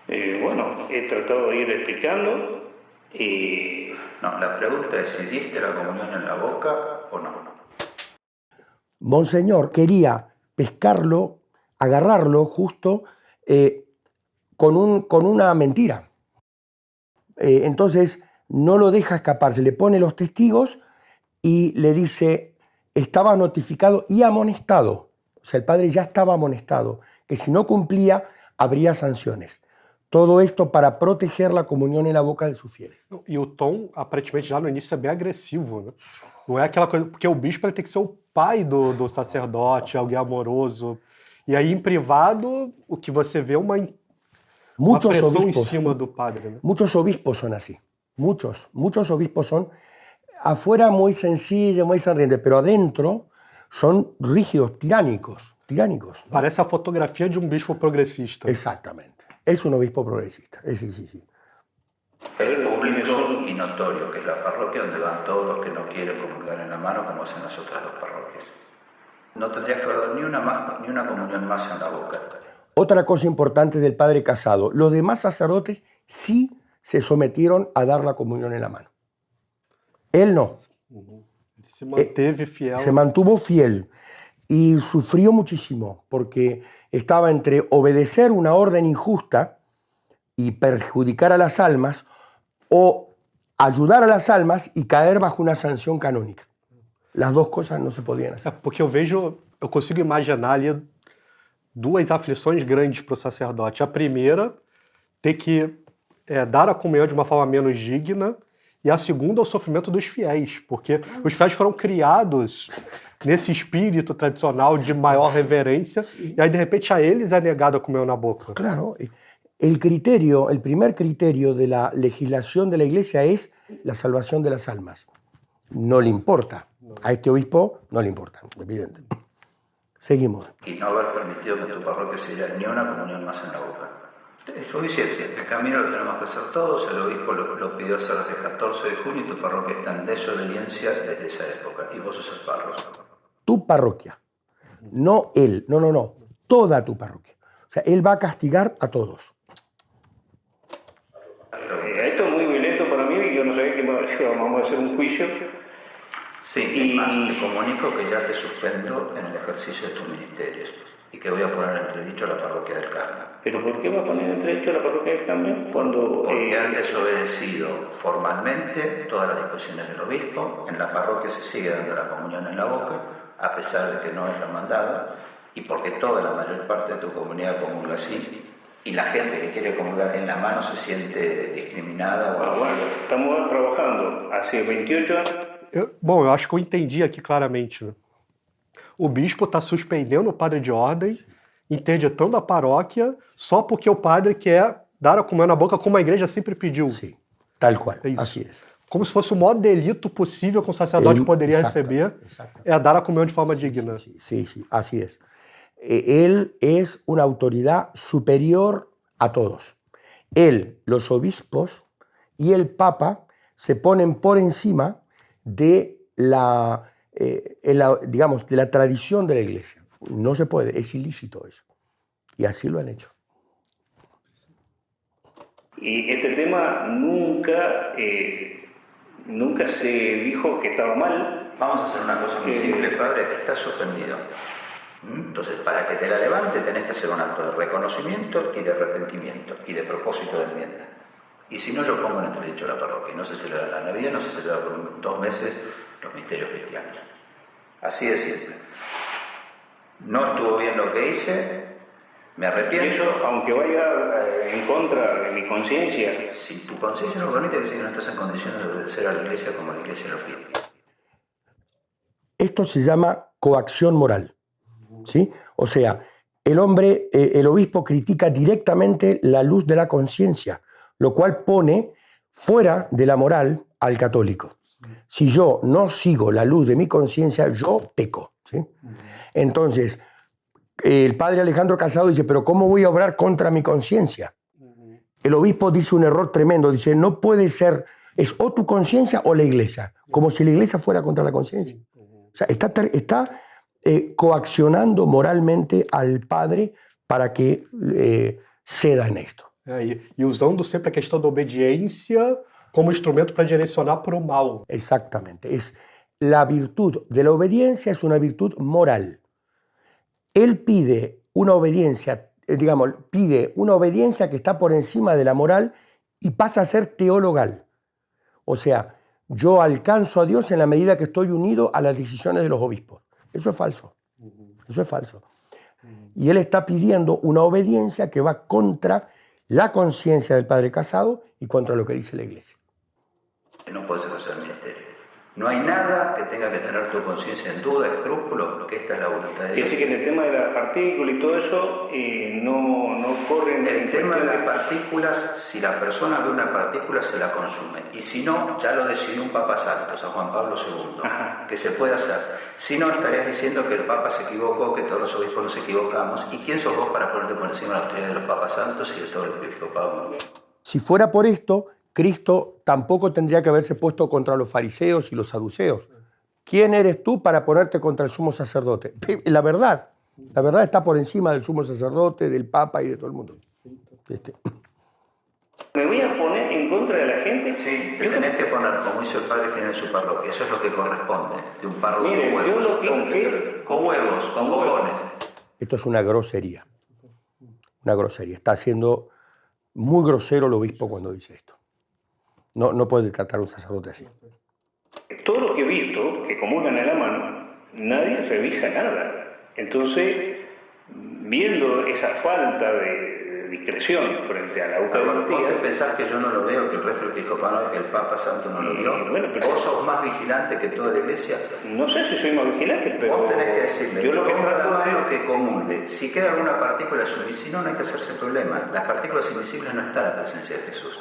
[SPEAKER 3] Bueno, he tratado de ir explicando y...
[SPEAKER 2] No, la pregunta es si diste la comunión en la boca o no.
[SPEAKER 18] Monseñor quería pescarlo, agarrarlo justo con una mentira. Entonces no lo deja escapar, se le pone los testigos y le dice, estaba notificado y amonestado. O sea, el padre ya estaba amonestado, que si no cumplía habría sanciones. Todo esto para proteger la comunión en la boca de sus fieles.
[SPEAKER 1] E o tom, aparentemente, já no início é bem agressivo, né? Não é aquela coisa... Porque o bispo ele tem que ser o pai do sacerdote, alguém amoroso. E aí, em privado, o que você vê é uma pressão em cima do padre, né?
[SPEAKER 18] Muchos obispos son así. Muchos obispos son afuera muy sencillos, muy sonrientes, pero adentro son rígidos, tiránicos.
[SPEAKER 1] Parece a fotografia de bispo progresista.
[SPEAKER 18] Exactamente. Es un obispo progresista. Sí.
[SPEAKER 2] El público y notorio, que es la parroquia donde van todos los que no quieren comulgar en la mano, como hacen las otras dos parroquias. No tendrías que dar ni una comunión más en la boca.
[SPEAKER 18] Otra cosa importante del padre Casado, los demás sacerdotes sí se sometieron a dar la comunión en la mano. Él no. Se mantuvo fiel y sufrió muchísimo porque estaba entre obedecer una orden injusta y perjudicar a las almas o ayudar a las almas y caer bajo una sanción canónica. Las dos cosas no se podían hacer.
[SPEAKER 1] Porque eu consigo imaginar ali duas aflições grandes para o sacerdote. A primeira, ter que dar a comunhão de uma forma menos digna, e a segunda, o sofrimento dos fiéis, porque os fiéis foram criados nesse espírito tradicional de maior reverência, e aí, de repente, a eles é negado a comunhão na boca.
[SPEAKER 18] Claro. El primer criterio de la legislación de la Iglesia es la salvación de las almas. No le importa. A este obispo no le importa, evidente. Seguimos.
[SPEAKER 2] Y no haber permitido que en tu parroquia se diera ni una comunión más en la boca. Es suficiente. El camino lo tenemos que hacer todos. El obispo lo pidió hacer desde el 14 de junio y tu parroquia está en desobediencia desde esa época. Y vos sos el párroco.
[SPEAKER 18] Tu parroquia. No él. No. Toda tu parroquia. O sea, él va a castigar a todos.
[SPEAKER 3] Esto es muy violento para mí. Yo no sabía que vamos a hacer un juicio.
[SPEAKER 2] Sí, y más, te comunico que ya te suspendo en el ejercicio de tus ministerios y que voy a poner en entredicho a la parroquia del Carmen.
[SPEAKER 3] ¿Pero por qué va a poner en entredicho a la parroquia del Carmen?
[SPEAKER 2] Porque han desobedecido formalmente todas las disposiciones del obispo. En la parroquia se sigue dando la comunión en la boca, a pesar de que no es la mandada, y porque toda la mayor parte de tu comunidad comulga así, y la gente que quiere comulgar en la mano se siente discriminada.
[SPEAKER 3] Bueno, estamos trabajando hace 28 años.
[SPEAKER 1] Bom, eu acho que eu entendi aqui claramente, né? O bispo está suspendendo o padre de ordem, interditando a paróquia, só porque o padre quer dar a comunhão na boca como a igreja sempre pediu.
[SPEAKER 18] Sim, tal qual, assim é.
[SPEAKER 1] Como se fosse o maior delito possível que um sacerdote poderia receber, é dar a comunhão de forma digna.
[SPEAKER 18] Sí, así es. Él es una autoridad superior a todos. Él, los obispos y el Papa se ponen por encima de digamos, de la tradición de la Iglesia. No se puede, es ilícito eso. Y así lo han hecho.
[SPEAKER 3] Y este tema nunca se dijo que estaba mal.
[SPEAKER 2] Vamos a hacer una cosa muy simple, padre, estás suspendido. Entonces, para que te la levante tenés que hacer un acto de reconocimiento y de arrepentimiento y de propósito de enmienda. Y si no, yo pongo en entredicho la parroquia. No se celebra la Navidad, no se celebra por 2 meses los misterios cristianos. Así de simple. No estuvo bien lo que hice, me arrepiento.
[SPEAKER 3] Y eso, aunque vaya en contra de mi conciencia.
[SPEAKER 2] Si tu conciencia no permite, decir que no estás en condiciones de obedecer a la Iglesia como la Iglesia lo pide.
[SPEAKER 18] Esto se llama coacción moral, ¿sí? O sea, el hombre, el obispo critica directamente la luz de la conciencia, lo cual pone fuera de la moral al católico. Si yo no sigo la luz de mi conciencia, yo peco, ¿sí? Entonces, el padre Alejandro Casado dice, pero ¿cómo voy a obrar contra mi conciencia? El obispo dice un error tremendo, dice, no puede ser, es o tu conciencia o la Iglesia, como si la Iglesia fuera contra la conciencia. O sea, está coaccionando moralmente al padre para que ceda en esto.
[SPEAKER 1] E usando sempre a questão da obediência como instrumento para direcionar para o mal.
[SPEAKER 18] Exactamente. La virtud de la obediencia es una virtud moral. Él pide una obediencia, pide una obediencia que está por encima de la moral y pasa a ser teologal. O sea, yo alcanzo a Dios en la medida que estoy unido a las decisiones de los obispos. Eso es falso. Eso es falso. Y él está pidiendo una obediencia que va contra la conciencia del padre Casado y contra lo que dice la Iglesia.
[SPEAKER 2] No puedes ejercer el ministerio. No hay nada que tenga que tener tu conciencia en duda, escrúpulo, que esta es la voluntad de Dios.
[SPEAKER 3] Y así que en el tema de las partículas y todo eso, no corren...
[SPEAKER 2] El tema de las partículas, si la persona ve una partícula, se la consume. Y si no, ya lo decidió un Papa Santo, San Juan Pablo II, que se puede hacer. Si no, estarías diciendo que el Papa se equivocó, que todos los obispos nos equivocamos. ¿Y quién sos vos para ponerte por encima de la autoridad de los Papas Santos y de todo el episcopado?
[SPEAKER 18] Si fuera por esto, Cristo tampoco tendría que haberse puesto contra los fariseos y los saduceos. ¿Quién eres tú para ponerte contra el sumo sacerdote? La verdad está por encima del sumo sacerdote, del papa y de todo el mundo.
[SPEAKER 3] ¿Me voy a poner en contra de la gente?
[SPEAKER 2] Sí, te tenés que poner, como hizo el padre general en su parroquia. Eso es lo que corresponde de un párroco
[SPEAKER 3] con
[SPEAKER 2] huevos.
[SPEAKER 3] Yo lo que...
[SPEAKER 2] Con huevos, con bobones.
[SPEAKER 18] Esto es una grosería. Una grosería. Está siendo muy grosero el obispo cuando dice esto. No puede tratar a un sacerdote así.
[SPEAKER 3] Todo lo que he visto, que comulgan en la mano, nadie revisa nada. Entonces, viendo esa falta de discreción frente a la Eucaristía...
[SPEAKER 2] ¿Vos pensás que yo no lo veo, que el resto del episcopado, que el Papa Santo no lo vio?
[SPEAKER 3] Bueno, pero
[SPEAKER 2] ¿Vos sos más vigilante que toda la Iglesia?
[SPEAKER 3] No sé si soy más vigilante, pero...
[SPEAKER 2] Vos tenés que decirme,
[SPEAKER 3] yo lo que trato
[SPEAKER 2] de que comulgue. Si queda alguna partícula invisible, no hay que hacerse problema. Las partículas invisibles no están en la presencia de Jesús.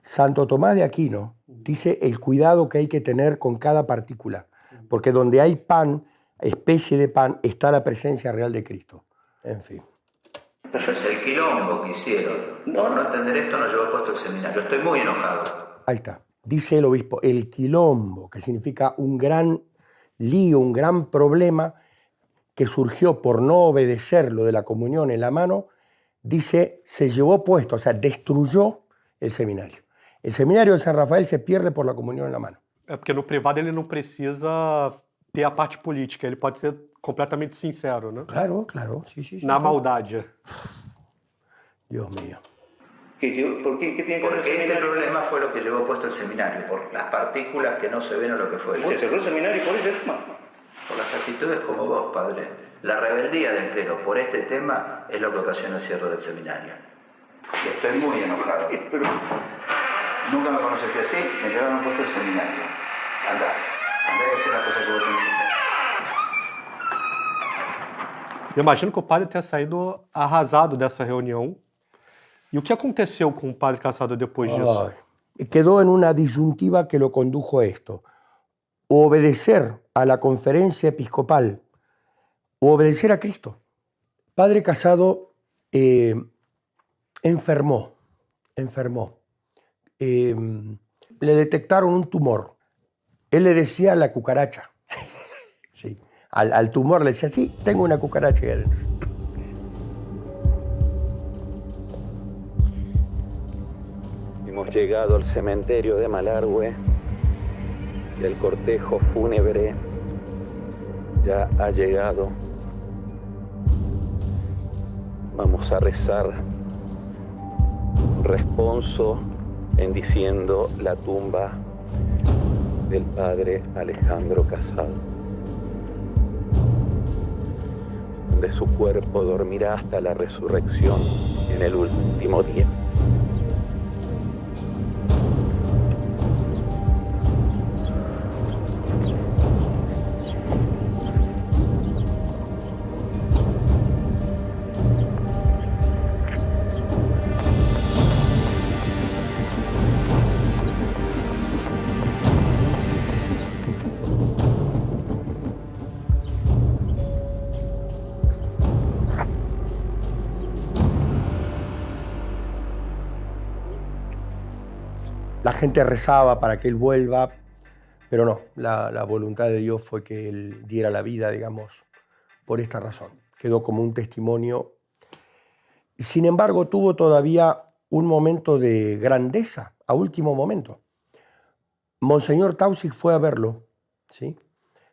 [SPEAKER 18] Santo Tomás de Aquino dice el cuidado que hay que tener con cada partícula, porque donde hay pan, especie de pan, está la presencia real de Cristo. En fin.
[SPEAKER 2] Pero es el quilombo que hicieron. No entender esto nos llevó puesto el seminario. Estoy muy enojado.
[SPEAKER 18] Ahí está. Dice el obispo, el quilombo, que significa un gran lío, un gran problema que surgió por no obedecer lo de la comunión en la mano, dice, se llevó puesto, o sea, destruyó el seminario. El seminario de San Rafael se pierde por la comunión en la mano.
[SPEAKER 1] É porque no privado ele não precisa ter a parte política, ele pode ser completamente sincero, né?
[SPEAKER 18] Claro, sí.
[SPEAKER 1] Na maldade.
[SPEAKER 18] Dios mío.
[SPEAKER 3] ¿Por qué tiene que ver
[SPEAKER 2] Porque este problema fue lo que llevó puesto el seminario, por las partículas que no se ven o lo que fue.
[SPEAKER 3] ¿Se cerró el seminario por ese tema?
[SPEAKER 2] Por las actitudes como vos, padre. La rebeldía del clero por este tema es lo que ocasiona el cierre del seminario. Y estoy muy enojado. Nunca me conociste así, me llevaron puesto el seminario. Andá y hacer las cosas que vos tenés que hacer.
[SPEAKER 1] Eu imagino que o padre tenha saído arrasado dessa reunião. E o que aconteceu com o padre Casado depois disso?
[SPEAKER 18] Quedó en una disyuntiva que lo condujo a esto. O obedecer a la conferencia episcopal o obedecer a Cristo. Padre Casado enfermó. Le detectaron un tumor. Él le decía a la cucaracha. Sí. Al tumor le decía, sí, tengo una cucaracha ahí adentro.
[SPEAKER 15] Hemos llegado al cementerio de Malargüe y el cortejo fúnebre ya ha llegado. Vamos a rezar un responso bendiciendo la tumba del padre Alejandro Casado, donde su cuerpo dormirá hasta la resurrección en el último día.
[SPEAKER 18] La gente rezaba para que él vuelva, pero no, la voluntad de Dios fue que él diera la vida, digamos, por esta razón. Quedó como un testimonio. Sin embargo, tuvo todavía un momento de grandeza, a último momento. Monseñor Taussig fue a verlo, ¿sí?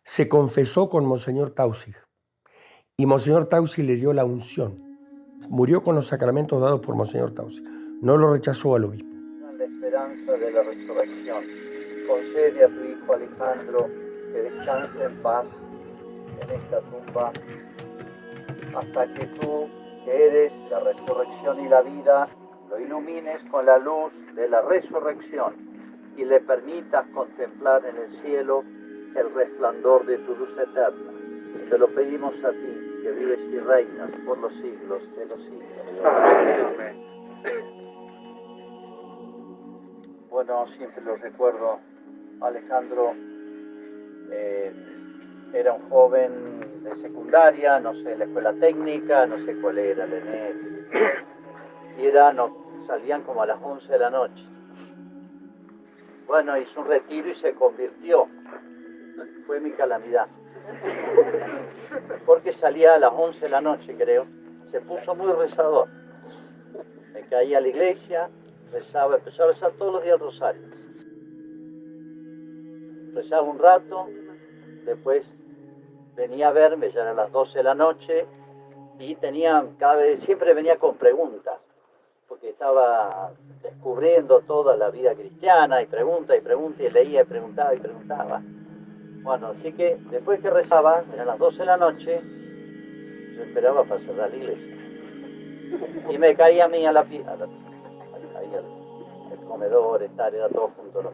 [SPEAKER 18] Se confesó con Monseñor Taussig y Monseñor Taussig le dio la unción. Murió con los sacramentos dados por Monseñor Taussig. No lo rechazó al obispo.
[SPEAKER 4] La esperanza de la resurrección. Concede a tu hijo Alejandro que descanse en paz en esta tumba hasta que tú, que eres la resurrección y la vida, lo ilumines con la luz de la resurrección y le permitas contemplar en el cielo el resplandor de tu luz eterna. Te lo pedimos a ti, que vives y reinas por los siglos de los siglos. Amén. Bueno, siempre lo recuerdo. Alejandro era un joven de secundaria, no sé, la escuela técnica, no sé cuál era, el ENET. Y salían como a las 11 de la noche. Bueno, hizo un retiro y se convirtió. Fue mi calamidad. Porque salía a las 11 de la noche, creo. Se puso muy rezador. Me caía a la iglesia, rezaba, empezó a rezar todos los días el rosario. Rezaba un rato, después venía a verme, ya eran las 12 de la noche, y siempre venía con preguntas, porque estaba descubriendo toda la vida cristiana, y pregunta, y leía, y preguntaba. Bueno, así que después que rezaba, eran las 12 de la noche, yo esperaba para cerrar la iglesia. Y me caía a mí a la ahí el comedor, era todo junto,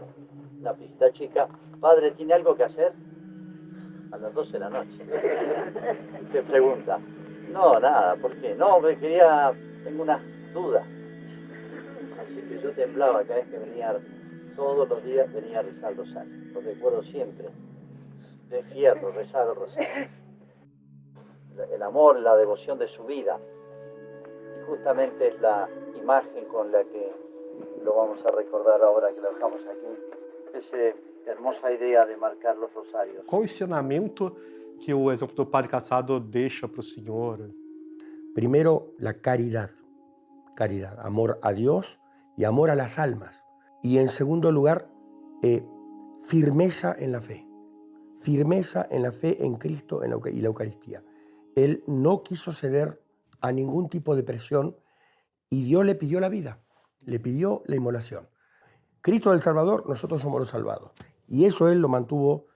[SPEAKER 4] la piscina chica. Padre, ¿tiene algo que hacer? A las 12 de la noche. Te pregunta. No, nada, ¿por qué? No, tengo unas dudas. Así que yo temblaba cada vez que venía, todos los días venía a rezar el rosario. Lo recuerdo siempre. De fierro, rezar el rosario. El amor, la devoción de su vida. Y justamente es la imagen con la que lo vamos a recordar ahora que lo dejamos aquí. Esa hermosa idea de marcar los rosarios.
[SPEAKER 1] Qual o ensinamento que o exemplo do Padre Casado deixa para o senhor?
[SPEAKER 18] Primero, la caridad. Caridad, amor a Dios y amor a las almas. Y en segundo lugar, firmeza en la fe. Firmeza en la fe en Cristo y la Eucaristía. Él no quiso ceder a ningún tipo de presión y Dios le pidió la vida, le pidió la inmolación. Cristo es el Salvador, nosotros somos los salvados. Y eso él lo mantuvo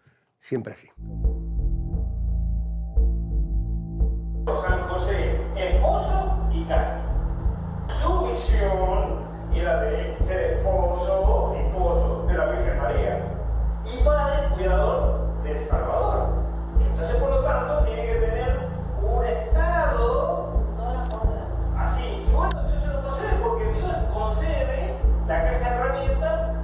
[SPEAKER 18] siempre así.
[SPEAKER 10] San José, esposo y cara. Su misión era de ser esposo de la Virgen María y padre cuidador del Salvador. Entonces, por lo tanto, tiene que tener un estado así. Y bueno, Dios se lo concede porque Dios concede la caja de herramientas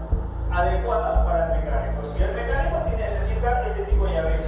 [SPEAKER 10] adecuada para el mecánico. Si el mecánico necesita este tipo de llaves,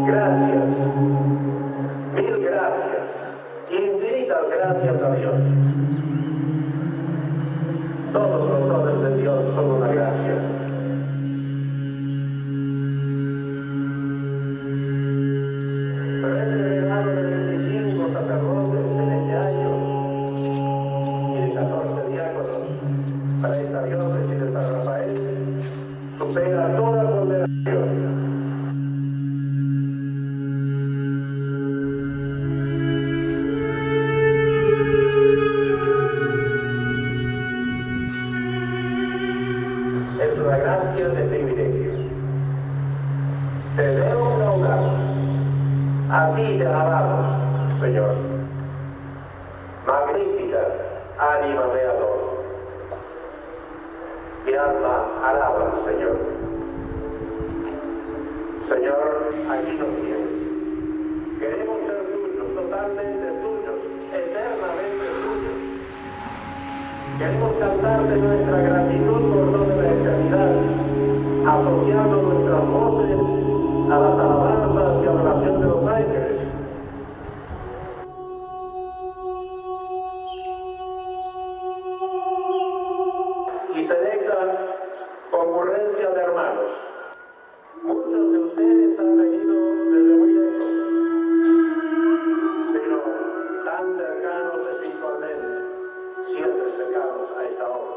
[SPEAKER 10] Gracias. Mil gracias. Infinitas gracias a Dios. Todos los dones de Dios son una gracia. Pero este regalo de 25 sacerdotes en este año y de 14 diáconos para esta diócesis de San Rafael supera toda ponderación. Es una gracia de privilegio. Te debo laudar. A ti te alabamos, Señor. Magnífica, ánima me adora. Mi alma alaba al Señor. Señor, aquí nos tienes. Queremos ser tuyos, totalmente tuyos, eternamente tuyos. Queremos cantarte nuestra gratitud por toda la eternidad, asociando nuestras voces a las alabanzas y adoración de los ángeles. Y selecta concurrencia de hermanos. Muchos de ustedes han venido desde muy lejos, pero tan cercanos espiritualmente, siempre cercanos a esta hora.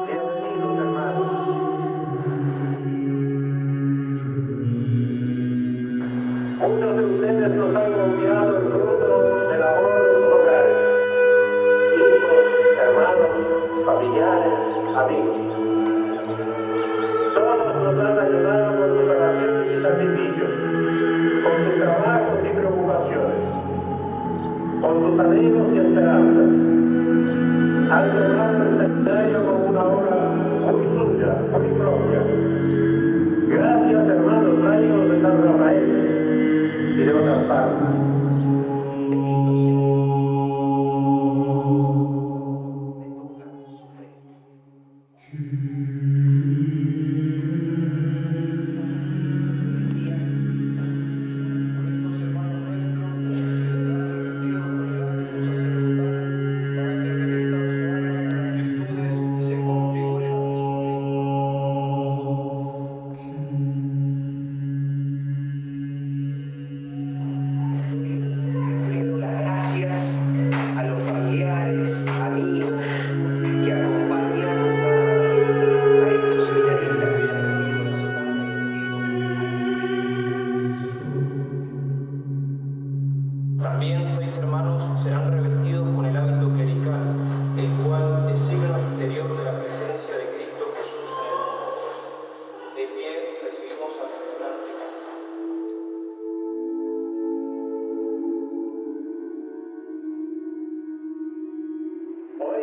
[SPEAKER 10] Bienvenidos, hermanos. Muchos de ustedes nos han confiado el fruto del amor de sus hogares, hijos, hermanos, familiares, amigos. Todos nos han ayudado con sus oraciones y sacrificios, con sus trabajos y preocupaciones, con sus anhelos y esperanzas. Han tomado el seminario como una obra muy suya, muy propia. Gracias, hermanos laicos de San Rafael y de otras partes.
[SPEAKER 5] También 6 hermanos serán revestidos con el hábito clerical, el cual es signo exterior de la presencia de Cristo Jesús en el mundo. De pie recibimos al celebrante canto.
[SPEAKER 10] Hoy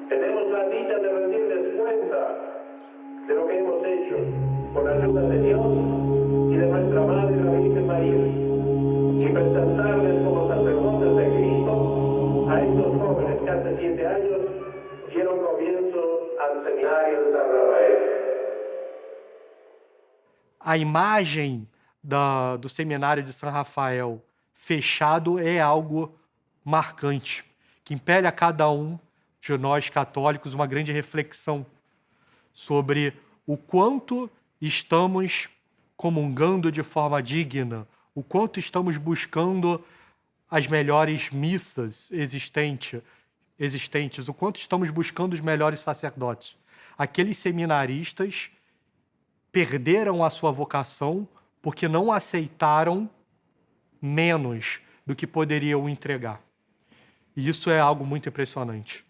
[SPEAKER 10] tenemos la dicha de rendirles cuenta de lo que hemos hecho con ayuda de Dios y de nuestra Madre la Virgen María, y presentarles como sacerdotes de Cristo a estos jóvenes que hace 7 años dieron comienzo al seminario de San Rafael.
[SPEAKER 1] A imagem do seminário de São Rafael fechado é algo marcante, que impele a cada um de nós católicos uma grande reflexão sobre o quanto estamos comungando de forma digna, o quanto estamos buscando as melhores missas existentes, o quanto estamos buscando os melhores sacerdotes. Aqueles seminaristas perderam a sua vocação porque não aceitaram menos do que poderiam entregar. E isso é algo muito impressionante.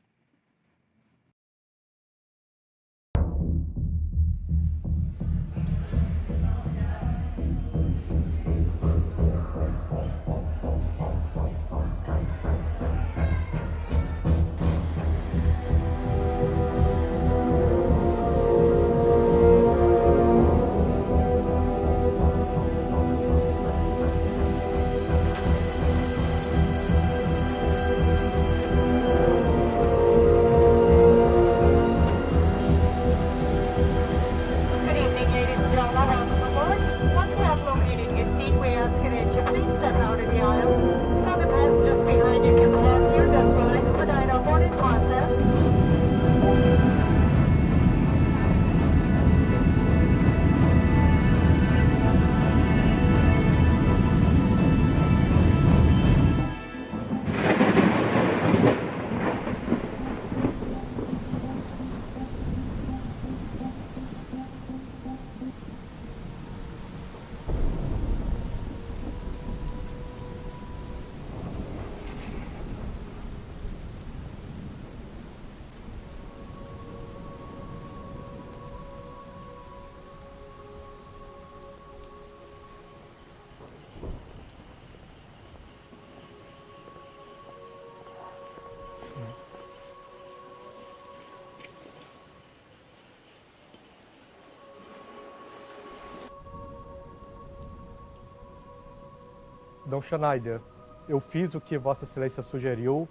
[SPEAKER 1] Gratidão, Schneider. Eu fiz o que Vossa Excelência sugeriu,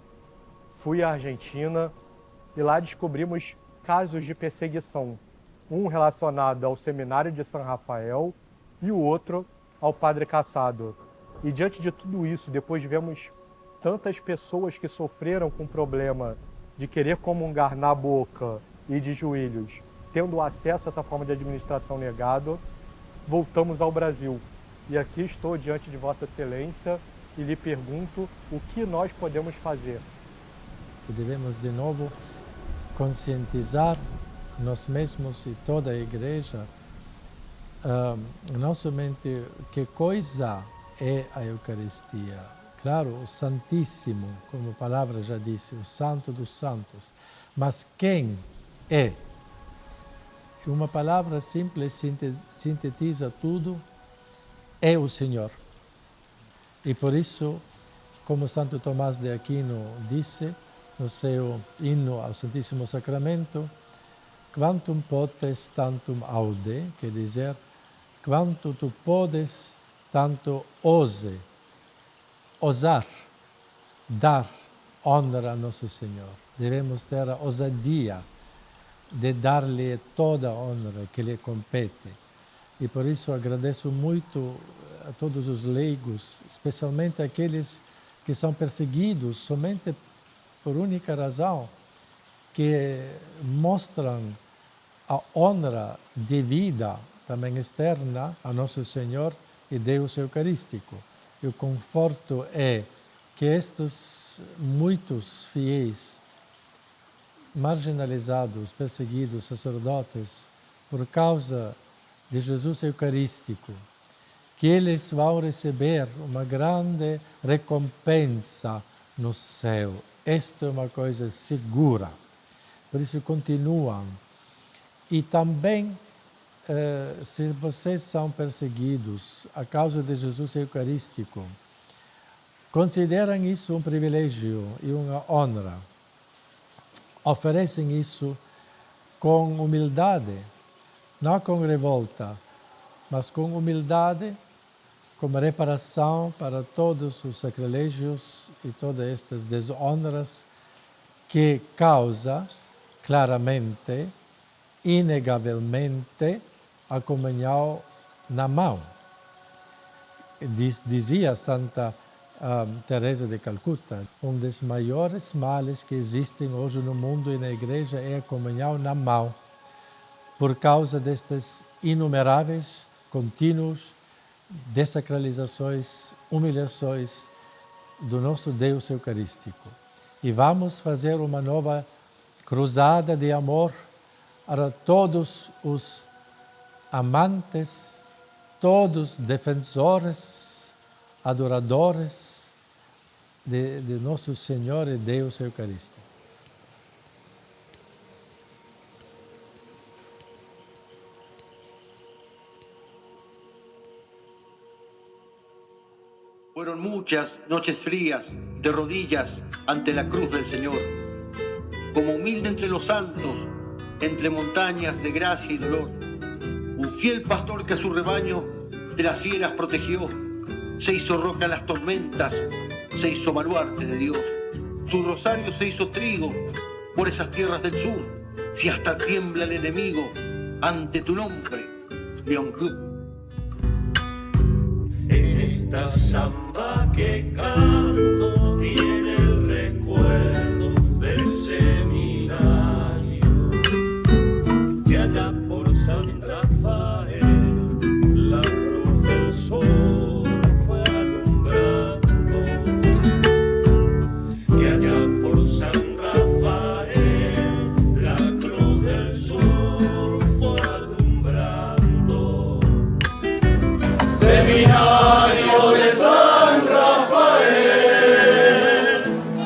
[SPEAKER 1] fui à Argentina e lá descobrimos casos de perseguição. Um relacionado ao Seminário de San Rafael e o outro ao Padre Cassado. E diante de tudo isso, depois vemos tantas pessoas que sofreram com o problema de querer comungar na boca e de joelhos, tendo acesso a essa forma de administração negado, voltamos ao Brasil. E aqui estou diante de Vossa Excelência e lhe pergunto o que nós podemos fazer.
[SPEAKER 17] Devemos de novo conscientizar nós mesmos e toda a Igreja, não somente que coisa é a Eucaristia. Claro, o Santíssimo, como a palavra já disse, o Santo dos Santos, mas quem é? Uma palavra simples sintetiza tudo, é o Senhor. E por isso, como Santo Tomás de Aquino disse no seu hino ao Santíssimo Sacramento, quantum potes tantum aude, quer dizer, quanto tu podes, tanto ose, ousar, dar honra a nosso Senhor. Devemos ter a ousadia de dar-lhe toda a honra que lhe compete. E por isso agradeço muito a todos os leigos, especialmente aqueles que são perseguidos somente por única razão, que mostram a honra devida, também externa, a nosso Senhor e Deus Eucarístico. E o conforto é que estes muitos fiéis, marginalizados, perseguidos, sacerdotes, por causa de Jesus Eucarístico, que eles vão receber uma grande recompensa no céu. Esta é uma coisa segura. Por isso continuam. E também, se vocês são perseguidos a causa de Jesus Eucarístico, consideram isso um privilégio e uma honra. Oferecem isso com humildade, não com revolta, mas com humildade, como reparação para todos os sacrilégios e todas estas desonras que causa claramente, inegavelmente, a comunhão na mão. Dizia Santa Teresa de Calcutta, um dos maiores males que existem hoje no mundo e na Igreja é a comunhão na mão, por causa destas inumeráveis, contínuos desacralizações, humilhações do nosso Deus Eucarístico. E vamos fazer uma nova cruzada de amor para todos os amantes, todos defensores, adoradores de nosso Senhor e Deus Eucarístico.
[SPEAKER 22] Fueron muchas noches frías de rodillas ante la cruz del Señor, como humilde entre los santos, entre montañas de gracia y dolor, un fiel pastor que a su rebaño de las fieras protegió, se hizo roca en las tormentas, se hizo baluarte de Dios. Su rosario se hizo trigo por esas tierras del sur, si hasta tiembla el enemigo ante tu nombre, León Krug.
[SPEAKER 10] Esta samba que canto tiene el recuerdo del seminario que allá por San Rafael la cruz del sol fue alumbrando, que allá por San Rafael la cruz del sol fue alumbrando. Seminario de San Rafael,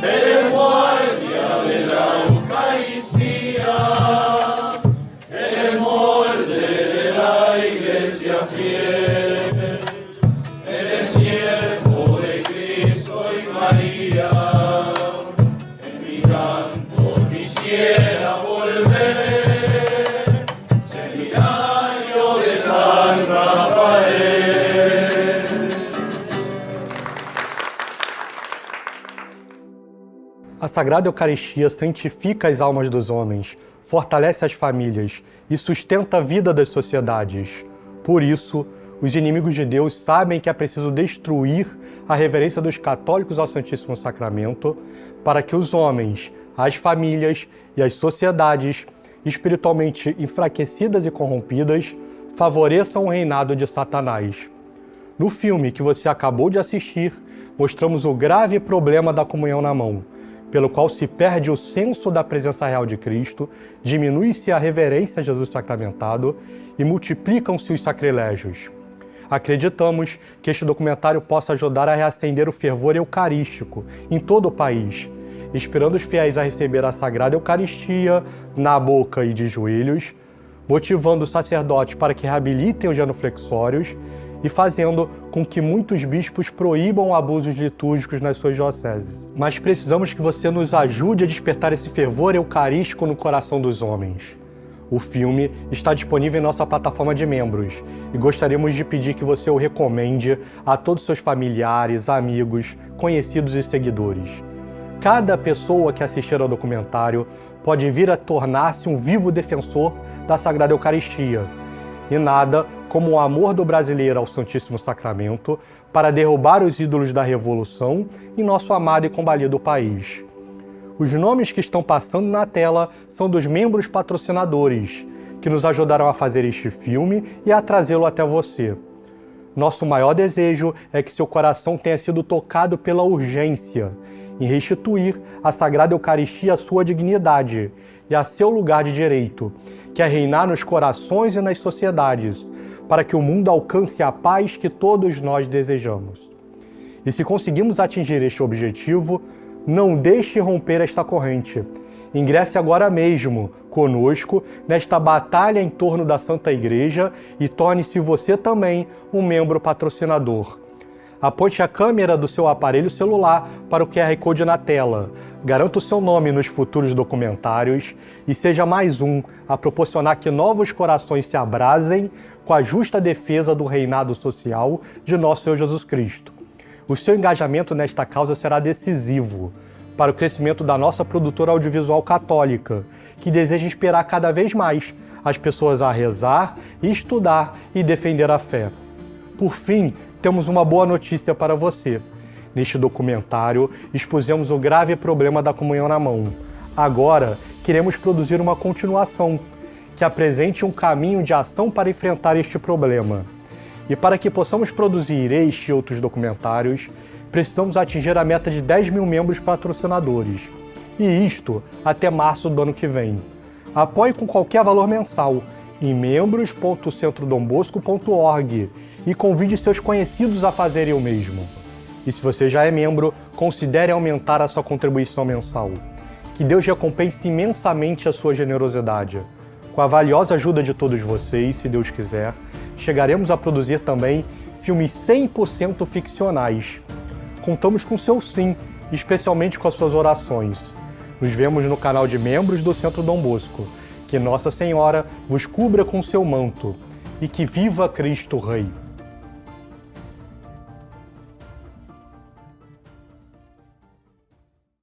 [SPEAKER 10] eres guardia de la Eucaristía, eres molde de la Iglesia fiel, eres siervo de Cristo y María. En mi canto quisiera volver, Seminario de San Rafael.
[SPEAKER 1] A Sagrada Eucaristia santifica as almas dos homens, fortalece as famílias e sustenta a vida das sociedades. Por isso, os inimigos de Deus sabem que é preciso destruir a reverência dos católicos ao Santíssimo Sacramento para que os homens, as famílias e as sociedades, espiritualmente enfraquecidas e corrompidas, favoreçam o reinado de Satanás. No filme que você acabou de assistir, mostramos o grave problema da comunhão na mão, pelo qual se perde o senso da presença real de Cristo, diminui-se a reverência a Jesus sacramentado e multiplicam-se os sacrilégios. Acreditamos que este documentário possa ajudar a reacender o fervor eucarístico em todo o país, inspirando os fiéis a receber a Sagrada Eucaristia na boca e de joelhos, motivando os sacerdotes para que reabilitem os genuflexórios e fazendo com que muitos bispos proíbam abusos litúrgicos nas suas dioceses. Mas precisamos que você nos ajude a despertar esse fervor eucarístico no coração dos homens. O filme está disponível em nossa plataforma de membros e gostaríamos de pedir que você o recomende a todos seus familiares, amigos, conhecidos e seguidores. Cada pessoa que assistir ao documentário pode vir a tornar-se um vivo defensor da Sagrada Eucaristia. E nada como o amor do brasileiro ao Santíssimo Sacramento para derrubar os ídolos da Revolução em nosso amado e combalido país. Os nomes que estão passando na tela são dos membros patrocinadores, que nos ajudaram a fazer este filme e a trazê-lo até você. Nosso maior desejo é que seu coração tenha sido tocado pela urgência em restituir a Sagrada Eucaristia à sua dignidade e a seu lugar de direito, que é reinar nos corações e nas sociedades, para que o mundo alcance a paz que todos nós desejamos. E se conseguimos atingir este objetivo, não deixe romper esta corrente. Ingresse agora mesmo conosco nesta batalha em torno da Santa Igreja e torne-se você também um membro patrocinador. Aponte a câmera do seu aparelho celular para o QR Code na tela. Garanta o seu nome nos futuros documentários e seja mais um a proporcionar que novos corações se abrasem com a justa defesa do reinado social de nosso Senhor Jesus Cristo. O seu engajamento nesta causa será decisivo para o crescimento da nossa produtora audiovisual católica, que deseja inspirar cada vez mais as pessoas a rezar, estudar e defender a fé. Por fim, temos uma boa notícia para você. Neste documentário, expusemos o grave problema da comunhão na mão. Agora, queremos produzir uma continuação, que apresente um caminho de ação para enfrentar este problema. E para que possamos produzir este e outros documentários, precisamos atingir a meta de 10 mil membros patrocinadores. E isto até março do ano que vem. Apoie com qualquer valor mensal em membros.centrodombosco.org e convide seus conhecidos a fazerem o mesmo. E se você já é membro, considere aumentar a sua contribuição mensal. Que Deus recompense imensamente a sua generosidade. Com a valiosa ajuda de todos vocês, se Deus quiser, chegaremos a produzir também filmes 100% ficcionais. Contamos com seu sim, especialmente com as suas orações. Nos vemos no canal de membros do Centro Dom Bosco. Que Nossa Senhora vos cubra com seu manto e que viva Cristo Rei.